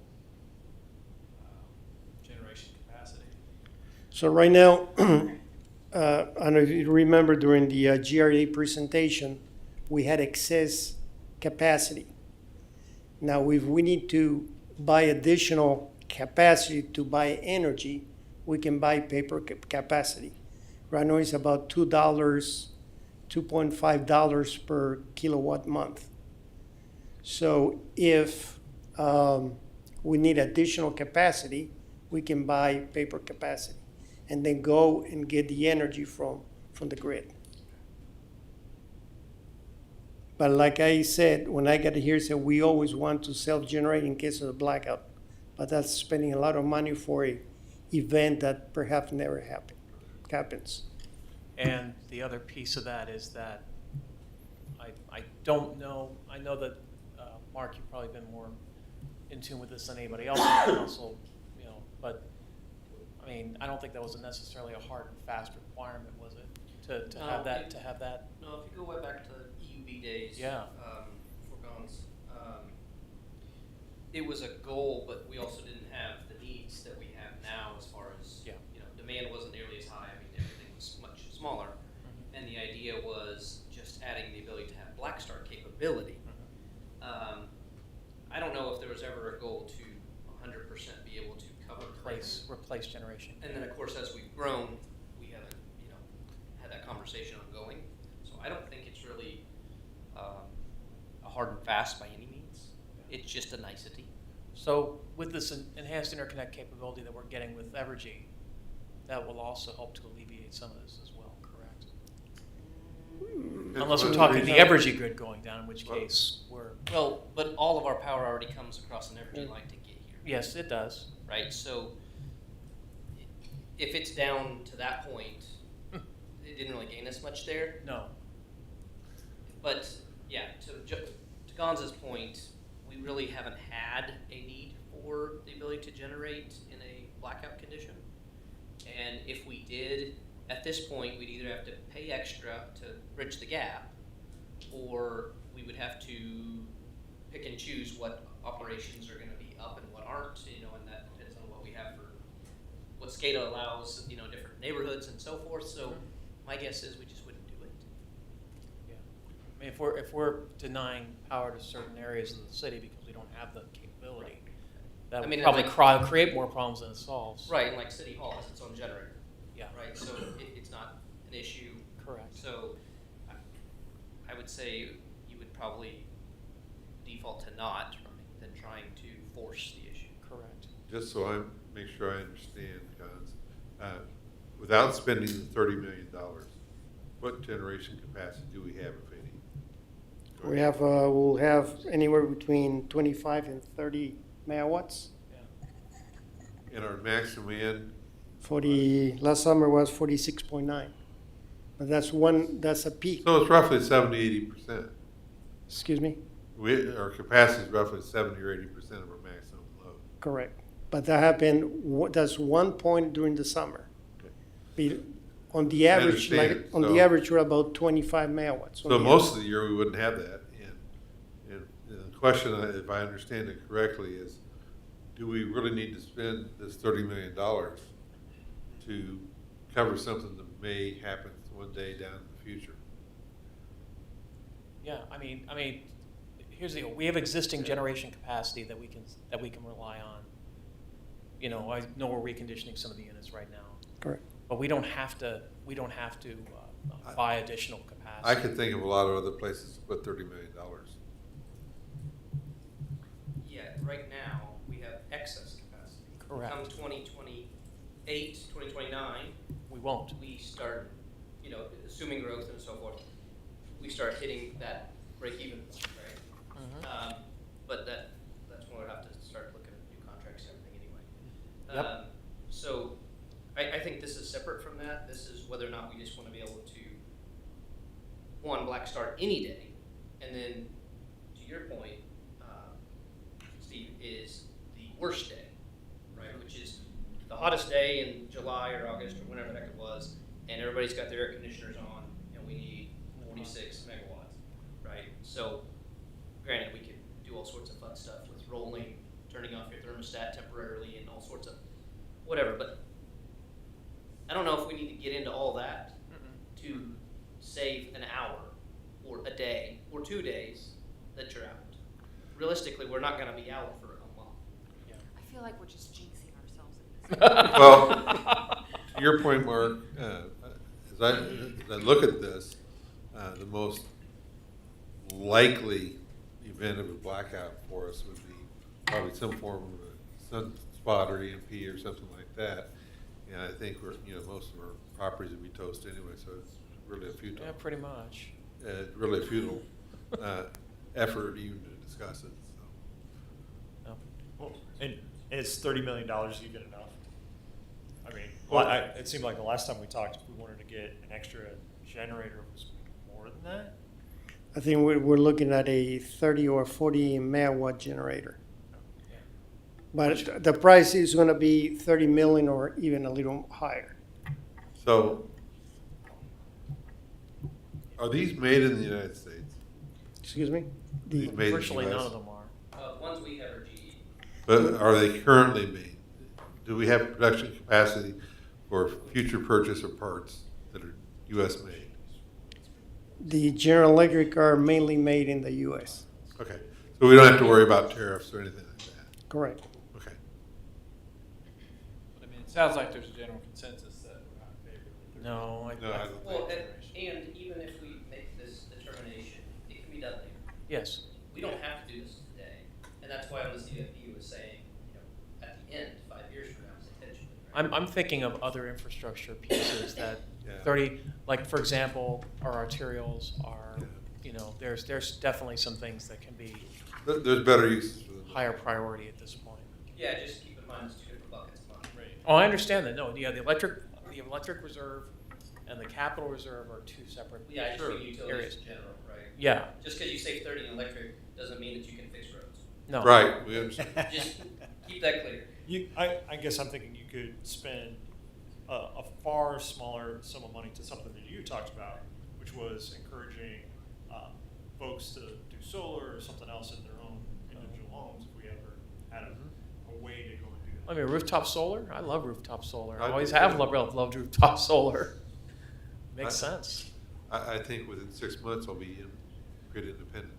Speaker 1: generation capacity?
Speaker 19: So right now, I don't know if you remember during the GRA presentation, we had excess capacity. Now, if we need to buy additional capacity to buy energy, we can buy paper capacity. Right now it's about $2, $2.5 per kilowatt month. So if we need additional capacity, we can buy paper capacity and then go and get the energy from the grid. But like I said, when I got here, said we always want to self-generate in case of a blackout. But that's spending a lot of money for a event that perhaps never happens.
Speaker 14: And the other piece of that is that I don't know, I know that, Mark, you've probably been more in tune with this than anybody else in the council, you know, but, I mean, I don't think that was necessarily a hard and fast requirement, was it? To have that?
Speaker 6: No, if you go way back to EUB days.
Speaker 14: Yeah.
Speaker 6: For guns, it was a goal, but we also didn't have the needs that we have now as far as, you know, demand wasn't nearly as high. I mean, everything was much smaller.
Speaker 14: Mm-hmm.
Speaker 6: And the idea was just adding the ability to have black start capability. I don't know if there was ever a goal to 100% be able to cover
Speaker 14: Replace generation.
Speaker 6: And then, of course, as we've grown, we haven't, you know, had that conversation ongoing. So I don't think it's really a hard and fast by any means. It's just a nicety.
Speaker 14: So with this enhanced interconnect capability that we're getting with Evergy, that will also help to alleviate some of this as well, correct? Unless we're talking the Evergy grid going down, in which case we're...
Speaker 6: Well, but all of our power already comes across an Evergy line to get here.
Speaker 14: Yes, it does.
Speaker 6: Right, so if it's down to that point, it didn't really gain us much there.
Speaker 14: No.
Speaker 6: But yeah, to Gonza's point, we really haven't had a need for the ability to generate in a blackout condition. And if we did, at this point, we'd either have to pay extra to bridge the gap, or we would have to pick and choose what operations are going to be up and what aren't, you know, and that depends on what we have for, what SCADA allows, you know, different neighborhoods and so forth. So my guess is we just wouldn't do it.
Speaker 14: Yeah. I mean, if we're denying power to certain areas of the city because we don't have the capability, that would probably create more problems than it solves.
Speaker 6: Right, and like City Hall has its own generator.
Speaker 14: Yeah.
Speaker 6: Right, so it's not an issue.
Speaker 14: Correct.
Speaker 6: So I would say you would probably default to not than trying to force the issue.
Speaker 14: Correct.
Speaker 18: Just so I make sure I understand, Cons, without spending the $30 million, what generation capacity do we have, if any?
Speaker 19: We have, we'll have anywhere between 25 and 30 megawatts.
Speaker 18: And our max demand?
Speaker 19: Last summer was 46.9. But that's a peak.
Speaker 18: So it's roughly 70-80%.
Speaker 19: Excuse me?
Speaker 18: Our capacity is roughly 70 or 80% of our maximum load.
Speaker 19: Correct. But that happened, that's one point during the summer.
Speaker 18: Okay.
Speaker 19: On the average,
Speaker 18: the
Speaker 19: average, we're about 25 megawatts.
Speaker 18: So most of the year we wouldn't have that. And the question, if I understand it correctly, is do we really need to spend this $30 million to cover something that may happen one day down in the future?
Speaker 14: Yeah, I mean, here's the deal. We have existing generation capacity that we can rely on. You know, I know we're reconditioning some of the units right now.
Speaker 19: Correct.
Speaker 14: But we don't have to buy additional capacity.
Speaker 18: I could think of a lot of other places to put $30 million.
Speaker 6: Yeah, right now we have excess capacity.
Speaker 14: Correct.
Speaker 6: Come 2028, 2029,
Speaker 14: we won't.
Speaker 6: We start, you know, assuming growth and so forth, we start hitting that break-even point, right?
Speaker 14: Mm-hmm.
Speaker 6: But that's when we'll have to start looking at new contracts and everything anyway.
Speaker 14: Yep.
Speaker 6: So I think this is separate from that. This is whether or not we just want to be able to, one, black start any day, and then to your point, Steve, is the worst day, right? Which is the hottest day in July or August or whenever the heck it was, and everybody's got their air conditioners on, and we need 46 megawatts, right? So, granted, we could do all sorts of fun stuff with rolling, turning off your thermostat temporarily, and all sorts of whatever, but I don't know if we need to get into all that to save an hour or a day or 2 days that you're out. Realistically, we're not going to be out for a month.
Speaker 4: I
Speaker 9: feel like we're just jinxing ourselves at this point.
Speaker 18: Well, to your point, Mark, as I look at this, the most likely event of a blackout for us would be probably some form of a sunspot or EMP or something like that. And I think most of our properties would be toast anyway, so it's really a futile.
Speaker 14: Yeah, pretty much.
Speaker 18: Really a futile effort even to discuss it. So.
Speaker 21: No. Well, and is $30 million even enough? I mean, it seemed like the last time we talked, we wanted to get an extra generator. Was more than that?
Speaker 19: I think we're looking at a 30 or 40 megawatt generator.
Speaker 21: Yeah.
Speaker 19: But the price is going to be 30 million or even a little higher.
Speaker 18: So, are these made in the United States?
Speaker 19: Excuse me?
Speaker 18: These made
Speaker 14: Virtually
Speaker 18: in the US?
Speaker 14: none of them are.
Speaker 6: Ones we have are GE.
Speaker 18: But are they currently made? Do we have production capacity for future purchase of parts that are U.S. made?
Speaker 19: The General Electric are mainly made in the U.S.
Speaker 18: Okay, so we don't have to worry about tariffs or anything like that?
Speaker 19: Correct.
Speaker 18: Okay.
Speaker 1: But I mean, it sounds like there's a general consensus that we're not in favor of the
Speaker 14: No,
Speaker 18: No, I don't
Speaker 6: Well,
Speaker 18: think.
Speaker 6: and even if we make this determination, it can be done later.
Speaker 14: Yes.
Speaker 6: We don't have to do this today, and that's why on the CFP was saying, at the end, 5 years from now, potentially. Right?
Speaker 14: I'm thinking of other infrastructure pieces that
Speaker 18: Yeah.
Speaker 14: 30, like for example, our arterials are, there's definitely some things that can be
Speaker 18: There's better uses for them.
Speaker 14: higher priority at this point.
Speaker 6: Yeah, just keep in mind it's 2 different buckets of money.
Speaker 1: Right.
Speaker 14: Oh, I understand that. No, yeah, the electric reserve and the capital reserve are two separate
Speaker 6: Yeah, I just mean utilities
Speaker 14: areas.
Speaker 6: in general, right?
Speaker 14: Yeah.
Speaker 6: Just because you say 30 in electric doesn't mean that you can fix roads.
Speaker 14: No.
Speaker 18: Right, we understand.
Speaker 6: Just keep that clear.
Speaker 21: I guess I'm thinking you could spend a far smaller sum of money to something that you talked about, which was encouraging folks to do solar or something else in their own individual homes if we ever had a way to go and do that.
Speaker 14: I mean, rooftop solar. I love rooftop solar. I
Speaker 18: I
Speaker 14: always
Speaker 18: do
Speaker 14: have
Speaker 18: too.
Speaker 14: loved rooftop solar. Makes
Speaker 18: I-
Speaker 14: sense.
Speaker 18: I think within 6 months I'll be grid independent.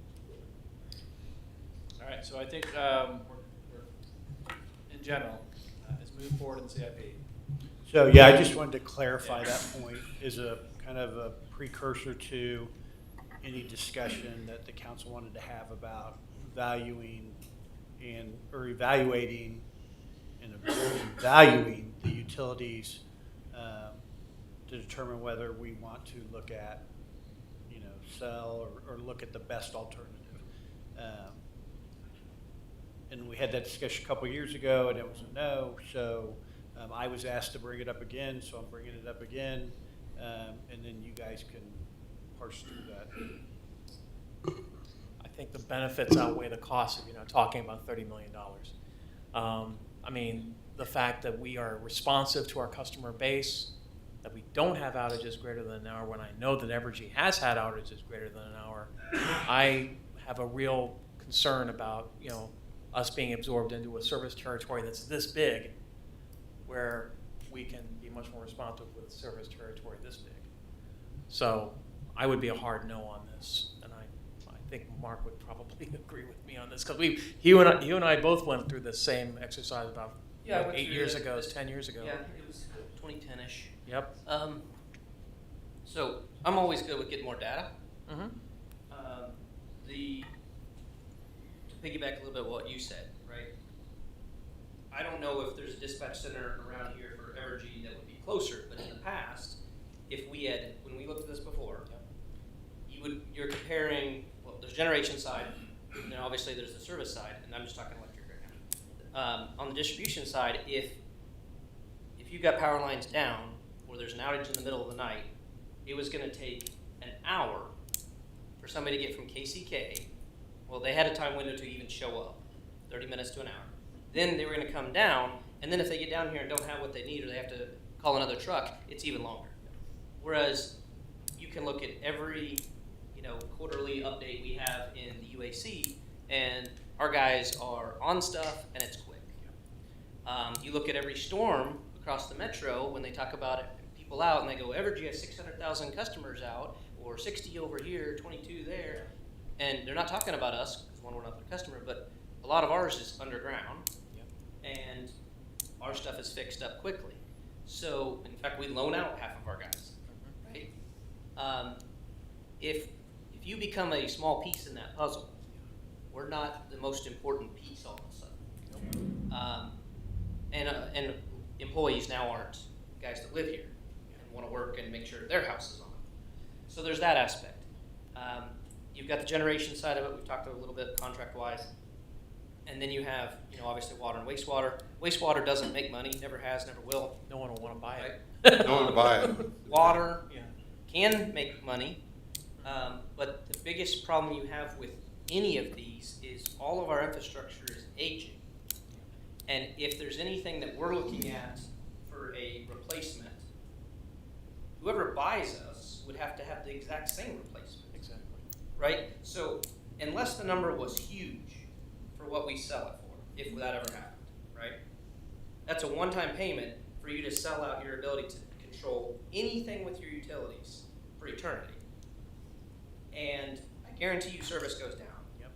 Speaker 1: All right, so I think we're in general, let's move forward in CIP.
Speaker 16: So, yeah, I just wanted to clarify that point as a kind of a precursor to any discussion that the council wanted to have about evaluating and valuing the utilities to determine whether we want to look at, sell or look at the best alternative. And we had that discussion a couple years ago, and it was a no. So I was asked to bring it up again, so I'm bringing it up again, and then you guys can parse through that.
Speaker 14: I think the benefits outweigh the cost of talking about $30 million. I mean, the fact that we are responsive to our customer base, that we don't have outages greater than an hour, when I know that Evergy has had outages greater than an hour, I have a real concern about us being absorbed into a service territory that's this big, where we can be much more responsive with a service territory this big. So I would be a hard no on this, and I think Mark would probably agree with me on this, because you and I both went through the same exercise about
Speaker 6: Yeah, I went
Speaker 14: 8
Speaker 6: through
Speaker 14: years
Speaker 6: the-
Speaker 14: ago, 10 years ago.
Speaker 6: Yeah, it was 2010-ish.
Speaker 14: Yep.
Speaker 6: So I'm always good with getting more data.
Speaker 14: Mm-hmm.
Speaker 6: To piggyback a little bit what you said, right? I don't know if there's a dispatch center around here for Evergy that would be closer, but in the past, when we looked at this before, you're comparing, well, there's generation side, and then obviously there's the service side, and I'm just talking electric right now. On the distribution side, if you've got power lines down, or there's an outage in the middle of the night, it was gonna take an hour for somebody to get from KCK, well, they had a time window to even show up, 30 minutes to an hour. Then they were gonna come down, and then if they get down here and don't have what they need, or they have to call another truck, it's even longer. Whereas you can look at every, quarterly update we have in the UAC, and our guys are on stuff, and it's quick. You look at every storm across the metro, when they talk about it, people out, and they go, Evergy has 600,000 customers out, or 60 over here, 22 there, and they're not talking about us, because one, we're not their customer, but a lot of ours is underground, and our stuff is fixed up quickly. So, in fact, we loan out half of our guys, right? If you become a small piece in that puzzle, we're not the most important piece all of a sudden. And employees now aren't guys that live here and want to work and make sure their house is on. So there's that aspect. You've got the generation side of it. We've talked a little bit contract-wise. And then you have, obviously water and wastewater. Wastewater doesn't make money, never has, never will.
Speaker 14: No one will want to buy it.
Speaker 6: Right?
Speaker 18: No one will buy it.
Speaker 6: Water can make money, but the biggest problem you have with any of these is all of our infrastructure is aging. And if there's anything that we're looking at for a replacement, whoever buys us would have to have the exact same replacement.
Speaker 14: Exactly.
Speaker 6: Right? So unless the number was huge for what we sell it for, if that ever happened, right? That's a one-time payment for you to sell out your ability to control anything with your utilities for eternity. And I guarantee you service goes down.
Speaker 14: Yep.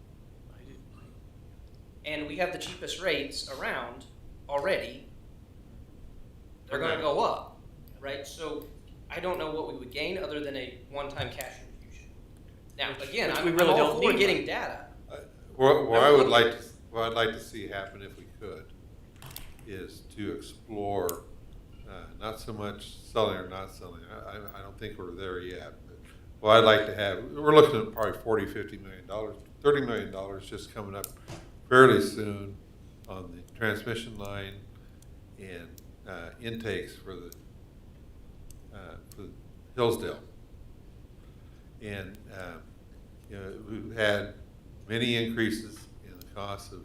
Speaker 14: I do.
Speaker 6: And we have the cheapest rates around already. They're going to go up, right? So I don't know what we would gain other than a one-time cash infusion. Now, again, I'm all for getting data.
Speaker 18: What I'd like to see happen if we could is to explore not so much selling or not selling. I don't think we're there yet. But what I'd like to have, we're looking at probably $40-50 million, $30 million just coming up fairly soon on the transmission line and intakes for the Hillsdale. And we've had many increases in the cost of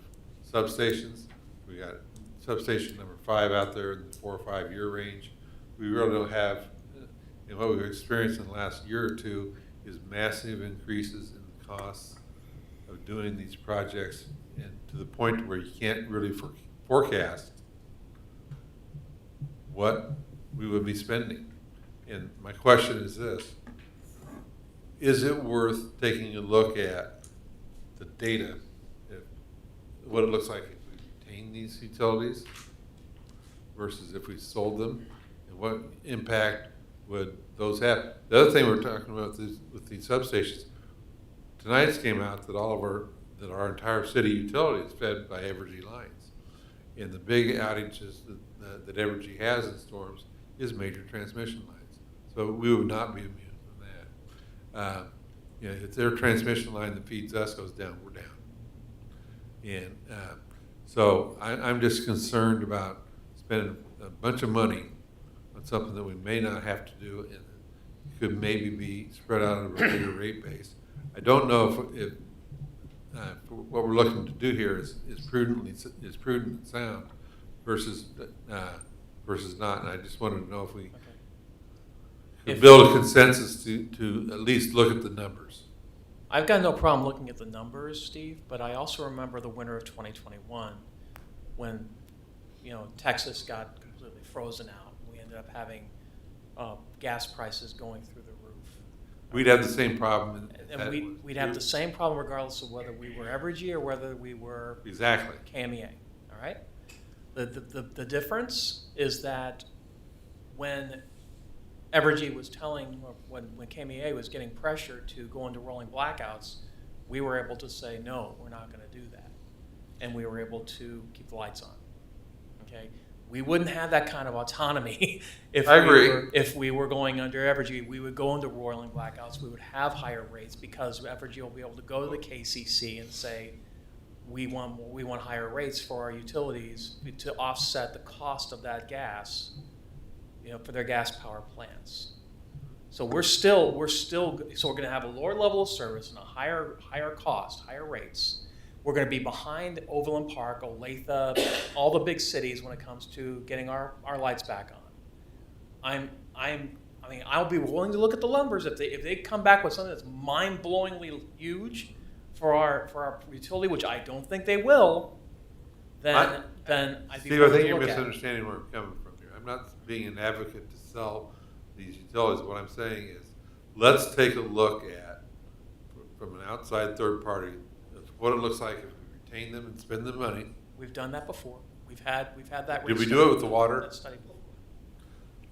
Speaker 18: substations. We got substation number 5 out there in the 4 or 5 year range. We really don't have, and what we've experienced in the last year or two is massive increases in the costs of doing these projects, and to the point where you can't really forecast what we would be spending. And my question is this: is it worth taking a look at the data, what it looks like if we retain these utilities versus if we sold them, and what impact would those have? The other thing we're talking about with these substations, tonight's came out that our entire city utility is fed by Evergy lines, and the big outages that Evergy has in storms is major transmission lines. So we would not be immune from that. If their transmission line that feeds us goes down, we're down. And so I'm just concerned about spending a bunch of money on something that we may not have to do and could maybe be spread out over a bigger rate base. I don't know if what we're looking to do here is prudent and sound versus not. And I just wanted to know if we could build a consensus to at least look at the numbers.
Speaker 14: I've got no problem looking at the numbers, Steve, but I also remember the winter of 2021 when, Texas got completely frozen out. We ended up having gas prices going through the roof.
Speaker 18: We'd have the same problem.
Speaker 14: And we'd have the same problem regardless of whether we were Evergy or whether we were
Speaker 18: exactly
Speaker 14: KMEA. All right. The difference is that when Evergy was when KMEA was getting pressure to go into rolling blackouts, we were able to say, no, we're not going to do that. And we were able to keep the lights on. Okay? We wouldn't have that kind of autonomy if we were going under Evergy. We would go into rolling blackouts. We would have higher rates because Evergy will be able to go to the KCC and say, we want higher rates for our utilities to offset the cost of that gas, for their gas power plants. So we're going to have a lower level of service and a higher cost, higher rates. We're going to be behind Overland Park, Olathe, all the big cities when it comes to getting our lights back on. I'll be willing to look at the numbers if they come back with something that's mind-blowingly huge for our utility, which I don't think they will. Then I think
Speaker 18: Steve, I think you're misunderstanding where I'm coming from here. I'm not being an advocate to sell these utilities. What I'm saying is, let's take a look at, from an outside third party, what it looks like if we retain them and spend the money.
Speaker 14: We've done that before. We've had that.
Speaker 18: Did we do it with the water?
Speaker 14: That study before.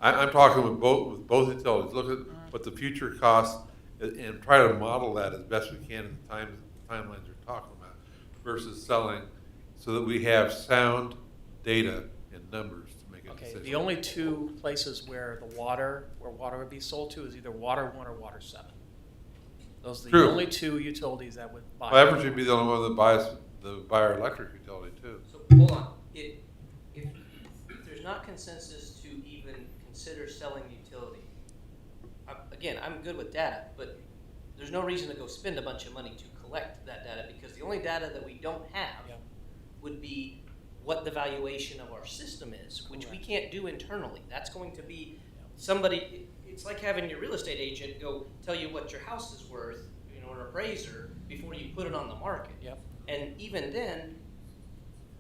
Speaker 18: I'm talking with both utilities. Look at what the future costs and try to model that as best we can in the timelines you're talking about versus selling so that we have sound data and numbers to make a
Speaker 14: Okay,
Speaker 18: decision.
Speaker 14: the only two places where water would be sold to is either Water 1 or Water 7. Those are the
Speaker 18: True.
Speaker 14: only two utilities that would buy.
Speaker 18: Well, Evergy would be the only one that buy our electric utility too.
Speaker 6: So hold on, if there's not consensus to even consider selling the utility, again, I'm good with data, but there's no reason to go spend a bunch of money to collect that data because the only data that we don't have would be what the valuation of our system is, which we can't do internally. That's going to be somebody. It's like having your real estate agent go tell you what your house is worth, an appraiser, before you put it on the market.
Speaker 14: Yep.
Speaker 6: And even then,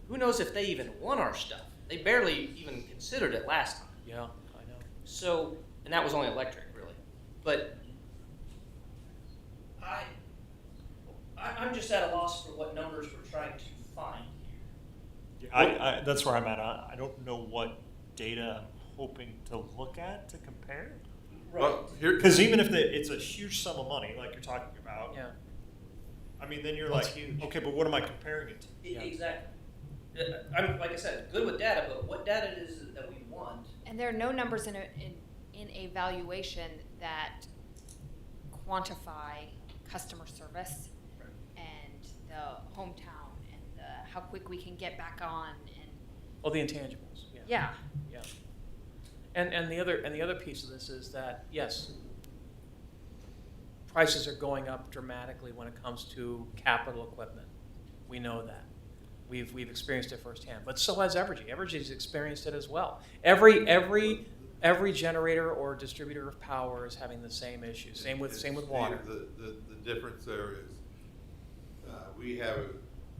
Speaker 6: who knows if they even want our stuff? They barely even considered it last time.
Speaker 14: Yeah, I know.
Speaker 6: So, and that was only electric, really. But I'm just at a loss for what numbers we're trying to find here.
Speaker 21: I that's where I'm at. I don't know what data I'm hoping to look at to compare.
Speaker 18: Well,
Speaker 21: Because even if it's a huge sum of money, like you're talking about,
Speaker 14: Yeah.
Speaker 21: I mean, then you're
Speaker 14: Well, it's
Speaker 21: like,
Speaker 14: huge.
Speaker 21: okay, but what am I comparing it to?
Speaker 6: Exactly. I'm like I said, good with data, but what data is it that we want?
Speaker 9: And there are no numbers in a valuation that quantify customer service and the hometown and how quick we can get back on and
Speaker 14: Well, the intangibles.
Speaker 9: yeah.
Speaker 14: Yeah. And the other piece of this is that yes, prices are going up dramatically when it comes to capital equipment. We know that. We've experienced it firsthand. But so has Evergy. Evergy's experienced it as well. Every generator or distributor of power is having the same issue. Same with water.
Speaker 18: The difference there is we have a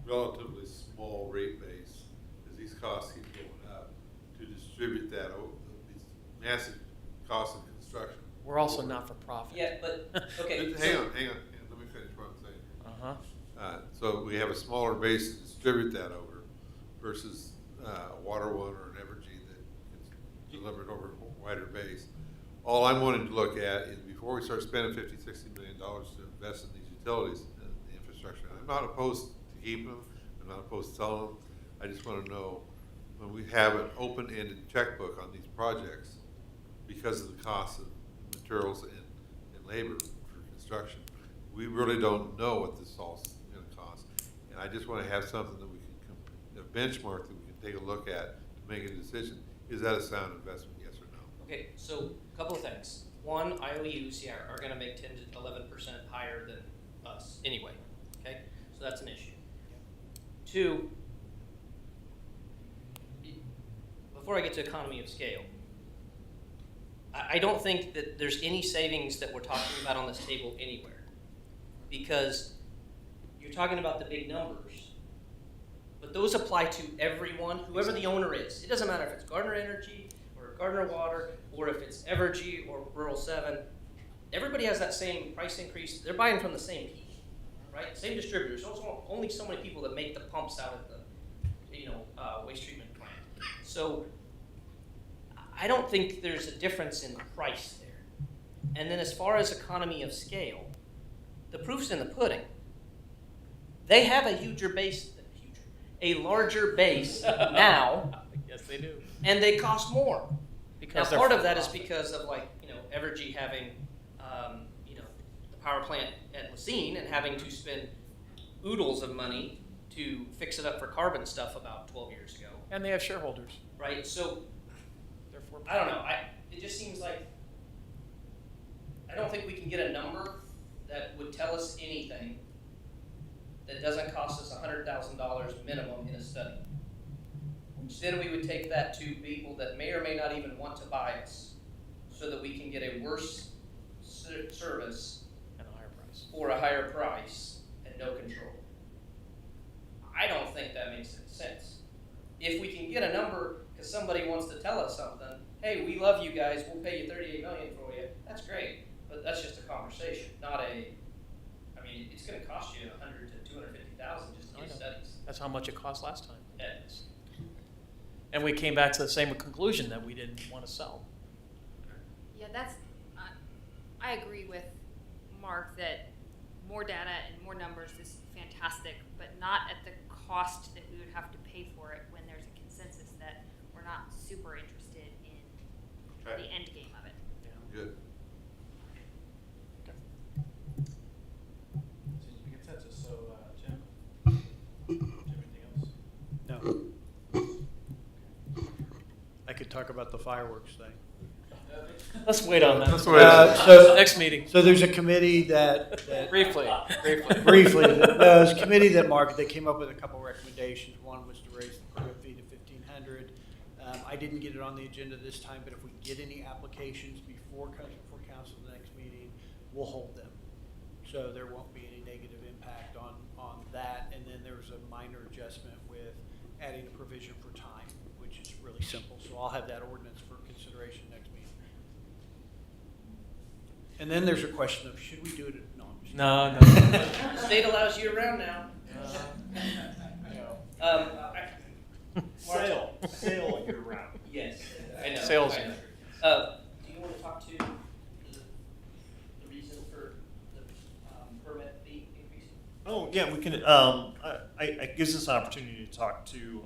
Speaker 18: relatively small rate base as these costs keep going up to distribute that over these massive costs of construction.
Speaker 14: We're also not for profit.
Speaker 6: Yeah, but okay.
Speaker 18: Hang on. Let me finish what I'm saying.
Speaker 14: Uh-huh.
Speaker 18: So we have a smaller base to distribute that over versus Water One or an Evergy that gets delivered over a wider base. All I'm wanting to look at is before we start spending $50–60 million to invest in these utilities and the infrastructure. I'm not opposed to keeping them. I'm not opposed to selling them. I just want to know when we have an open-ended checkbook on these projects because of the cost of materials and labor for construction. We really don't know what this all is going to cost. And I just want to have something that we can, a benchmark that we can take a look at to make a decision. Is that a sound investment, yes or no?
Speaker 6: Okay, so a couple of things. One, IOUs are going to make 10 to 11% higher than us anyway. Okay, so that's an issue. Two, before I get to economy of scale, I don't think that there's any savings that we're talking about on this table anywhere, because you're talking about the big numbers, but those apply to everyone, whoever the owner is. It doesn't matter if it's Gardner Energy or Gardner Water or if it's Evergy or Rural 7. Everybody has that same price increase. They're buying from the same people, right? Same distributors. There's only so many people that make the pumps out at the waste treatment plant. So I don't think there's a difference in price there. And then as far as economy of scale, the proof's in the pudding. They have a larger base now.
Speaker 14: Yes, they do.
Speaker 6: And they cost more.
Speaker 14: Because
Speaker 6: now, part of that is because of Evergy having the power plant at Lacine and having to spend oodles of money to fix it up for carbon stuff about 12 years ago.
Speaker 14: And they have shareholders.
Speaker 6: Right, so
Speaker 14: Therefore,
Speaker 6: I don't know. It just seems like I don't think we can get a number that would tell us anything that doesn't cost us $100,000 minimum in a study. Which then we would take that to people that may or may not even want to buy us, so that we can get a worse service
Speaker 14: and a higher price
Speaker 6: for a higher price and no control. I don't think that makes any sense. If we can get a number because somebody wants to tell us something, hey, we love you guys, we'll pay you $38 million for you, that's great. But that's just a conversation, it's going to cost you $100,000 to $250,000 just to get studies.
Speaker 14: That's how much it cost last time.
Speaker 6: Yes.
Speaker 14: and we came back to the same conclusion that we didn't want to sell.
Speaker 9: Yeah, that's, I agree with Mark that more data and more numbers is fantastic, but not at the cost that we would have to pay for it when there's a consensus that we're not super interested in
Speaker 18: Okay.
Speaker 9: the end game of it.
Speaker 18: Good.
Speaker 1: Seems to be consensus, so, Jim? Anything else?
Speaker 16: No. I could talk about the fireworks thing.
Speaker 14: Let's wait on that.
Speaker 18: Let's wait on that.
Speaker 16: So
Speaker 14: Next meeting.
Speaker 16: So there's a committee that
Speaker 14: Briefly.
Speaker 16: briefly, there's a committee that they came up with a couple recommendations. One was to raise the permit fee to $1,500. I didn't get it on the agenda this time, but if we get any applications before council the next meeting, we'll hold them. So there won't be any negative impact on that. And then there was a minor adjustment with adding a provision for time, which is really simple. So I'll have that ordinance for consideration next meeting. And then there's a question of, should we do it? No. I'm just kidding.
Speaker 14: No.
Speaker 6: State allows you around now.
Speaker 21: Sale year round.
Speaker 6: Yes, I know.
Speaker 14: Sales.
Speaker 6: I know. Do you want to talk to the reason for the permit fee increasing?
Speaker 21: Oh, yeah, we can, it gives us an opportunity to talk to,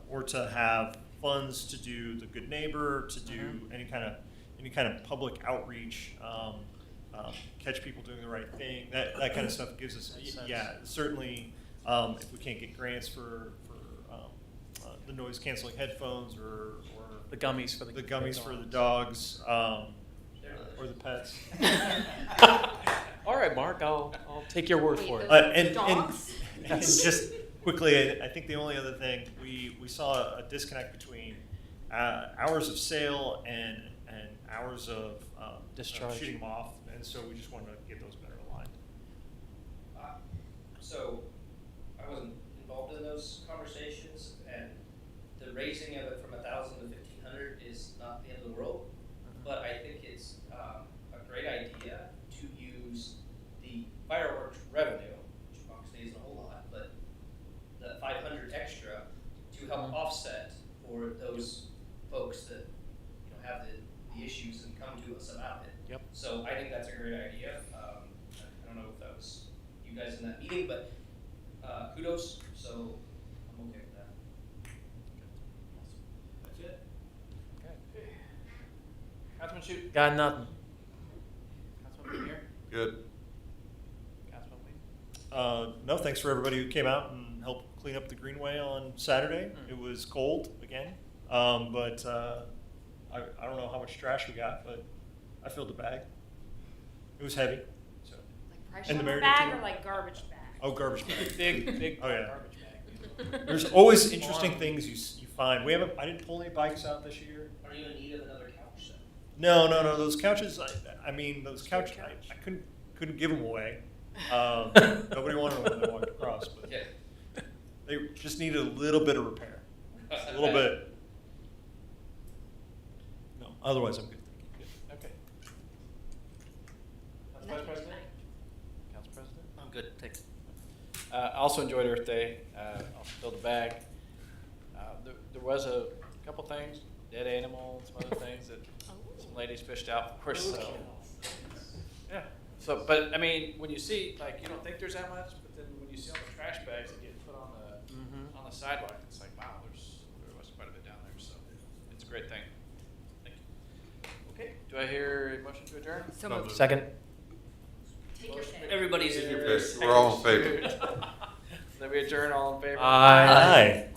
Speaker 21: or to have funds to do the good neighbor, to do any kind of public outreach, catch people doing the right thing, that kind of stuff gives us, yeah, certainly, if we can't get grants for the noise canceling headphones or
Speaker 14: The gummies for the
Speaker 21: gummies for the dogs, or the pets.
Speaker 14: All right, Mark, I'll take your word for it.
Speaker 21: And just quickly, I think the only other thing, we saw a disconnect between hours of sale and hours of
Speaker 14: Discharge.
Speaker 21: shooting them off, and so we just wanted to get those better aligned.
Speaker 6: So I wasn't involved in those conversations, and the raising of it from 1,000 to 1,500 is not the end of the world, but I think it's a great idea to use the fireworks revenue, which obviously isn't a whole lot, but the 500 extra to help offset for those folks that have the issues and come to us about it.
Speaker 14: Yep.
Speaker 6: So I think that's a great idea. I don't know if that was you guys in that meeting, but kudos. So I'm okay with that.
Speaker 1: That's it? Okay. Councilman Shoot?
Speaker 14: Got nothing.
Speaker 1: Councilman here?
Speaker 18: Good.
Speaker 1: Councilman Lee?
Speaker 21: No, thanks for everybody who came out and helped clean up the Greenway on Saturday. It was cold again, but I don't know how much trash we got, but I filled the bag. It was heavy. So.
Speaker 9: Like
Speaker 21: And the
Speaker 9: price
Speaker 21: mayor did
Speaker 9: bag
Speaker 21: too.
Speaker 9: or like garbage bag?
Speaker 21: Oh, garbage bag.
Speaker 14: Big
Speaker 21: Oh, yeah.
Speaker 14: garbage bag.
Speaker 21: There's always interesting things you find. I didn't pull any bikes out this year.
Speaker 6: Are you in need of another couch set?
Speaker 21: No. Those couches. Those couches. I couldn't give them away. Nobody wanted them when they walked across, but they just needed a little bit of repair. Just a little bit. No, otherwise I'm good.
Speaker 1: Okay. Council Vice President? Council President?
Speaker 6: I'm good. Thanks.
Speaker 1: I also enjoyed Earth Day. Also filled the bag. There was a couple things, dead animals, some other things that some ladies fished out. Of course, yeah. So, but I mean, when you see, like, you don't think there's that much, but then when you see all the trash bags that get put on the sidewalk, it's like, wow, there was quite a bit down there. So it's a great thing. Thank you. Okay. Do I hear a motion to adjourn?
Speaker 9: So moved.
Speaker 14: Second.
Speaker 9: Take your pick.
Speaker 6: Everybody's in your
Speaker 18: Okay,
Speaker 6: face.
Speaker 18: we're all in favor.
Speaker 1: Then we adjourn, all in favor?
Speaker 14: Aye.
Speaker 21: Aye.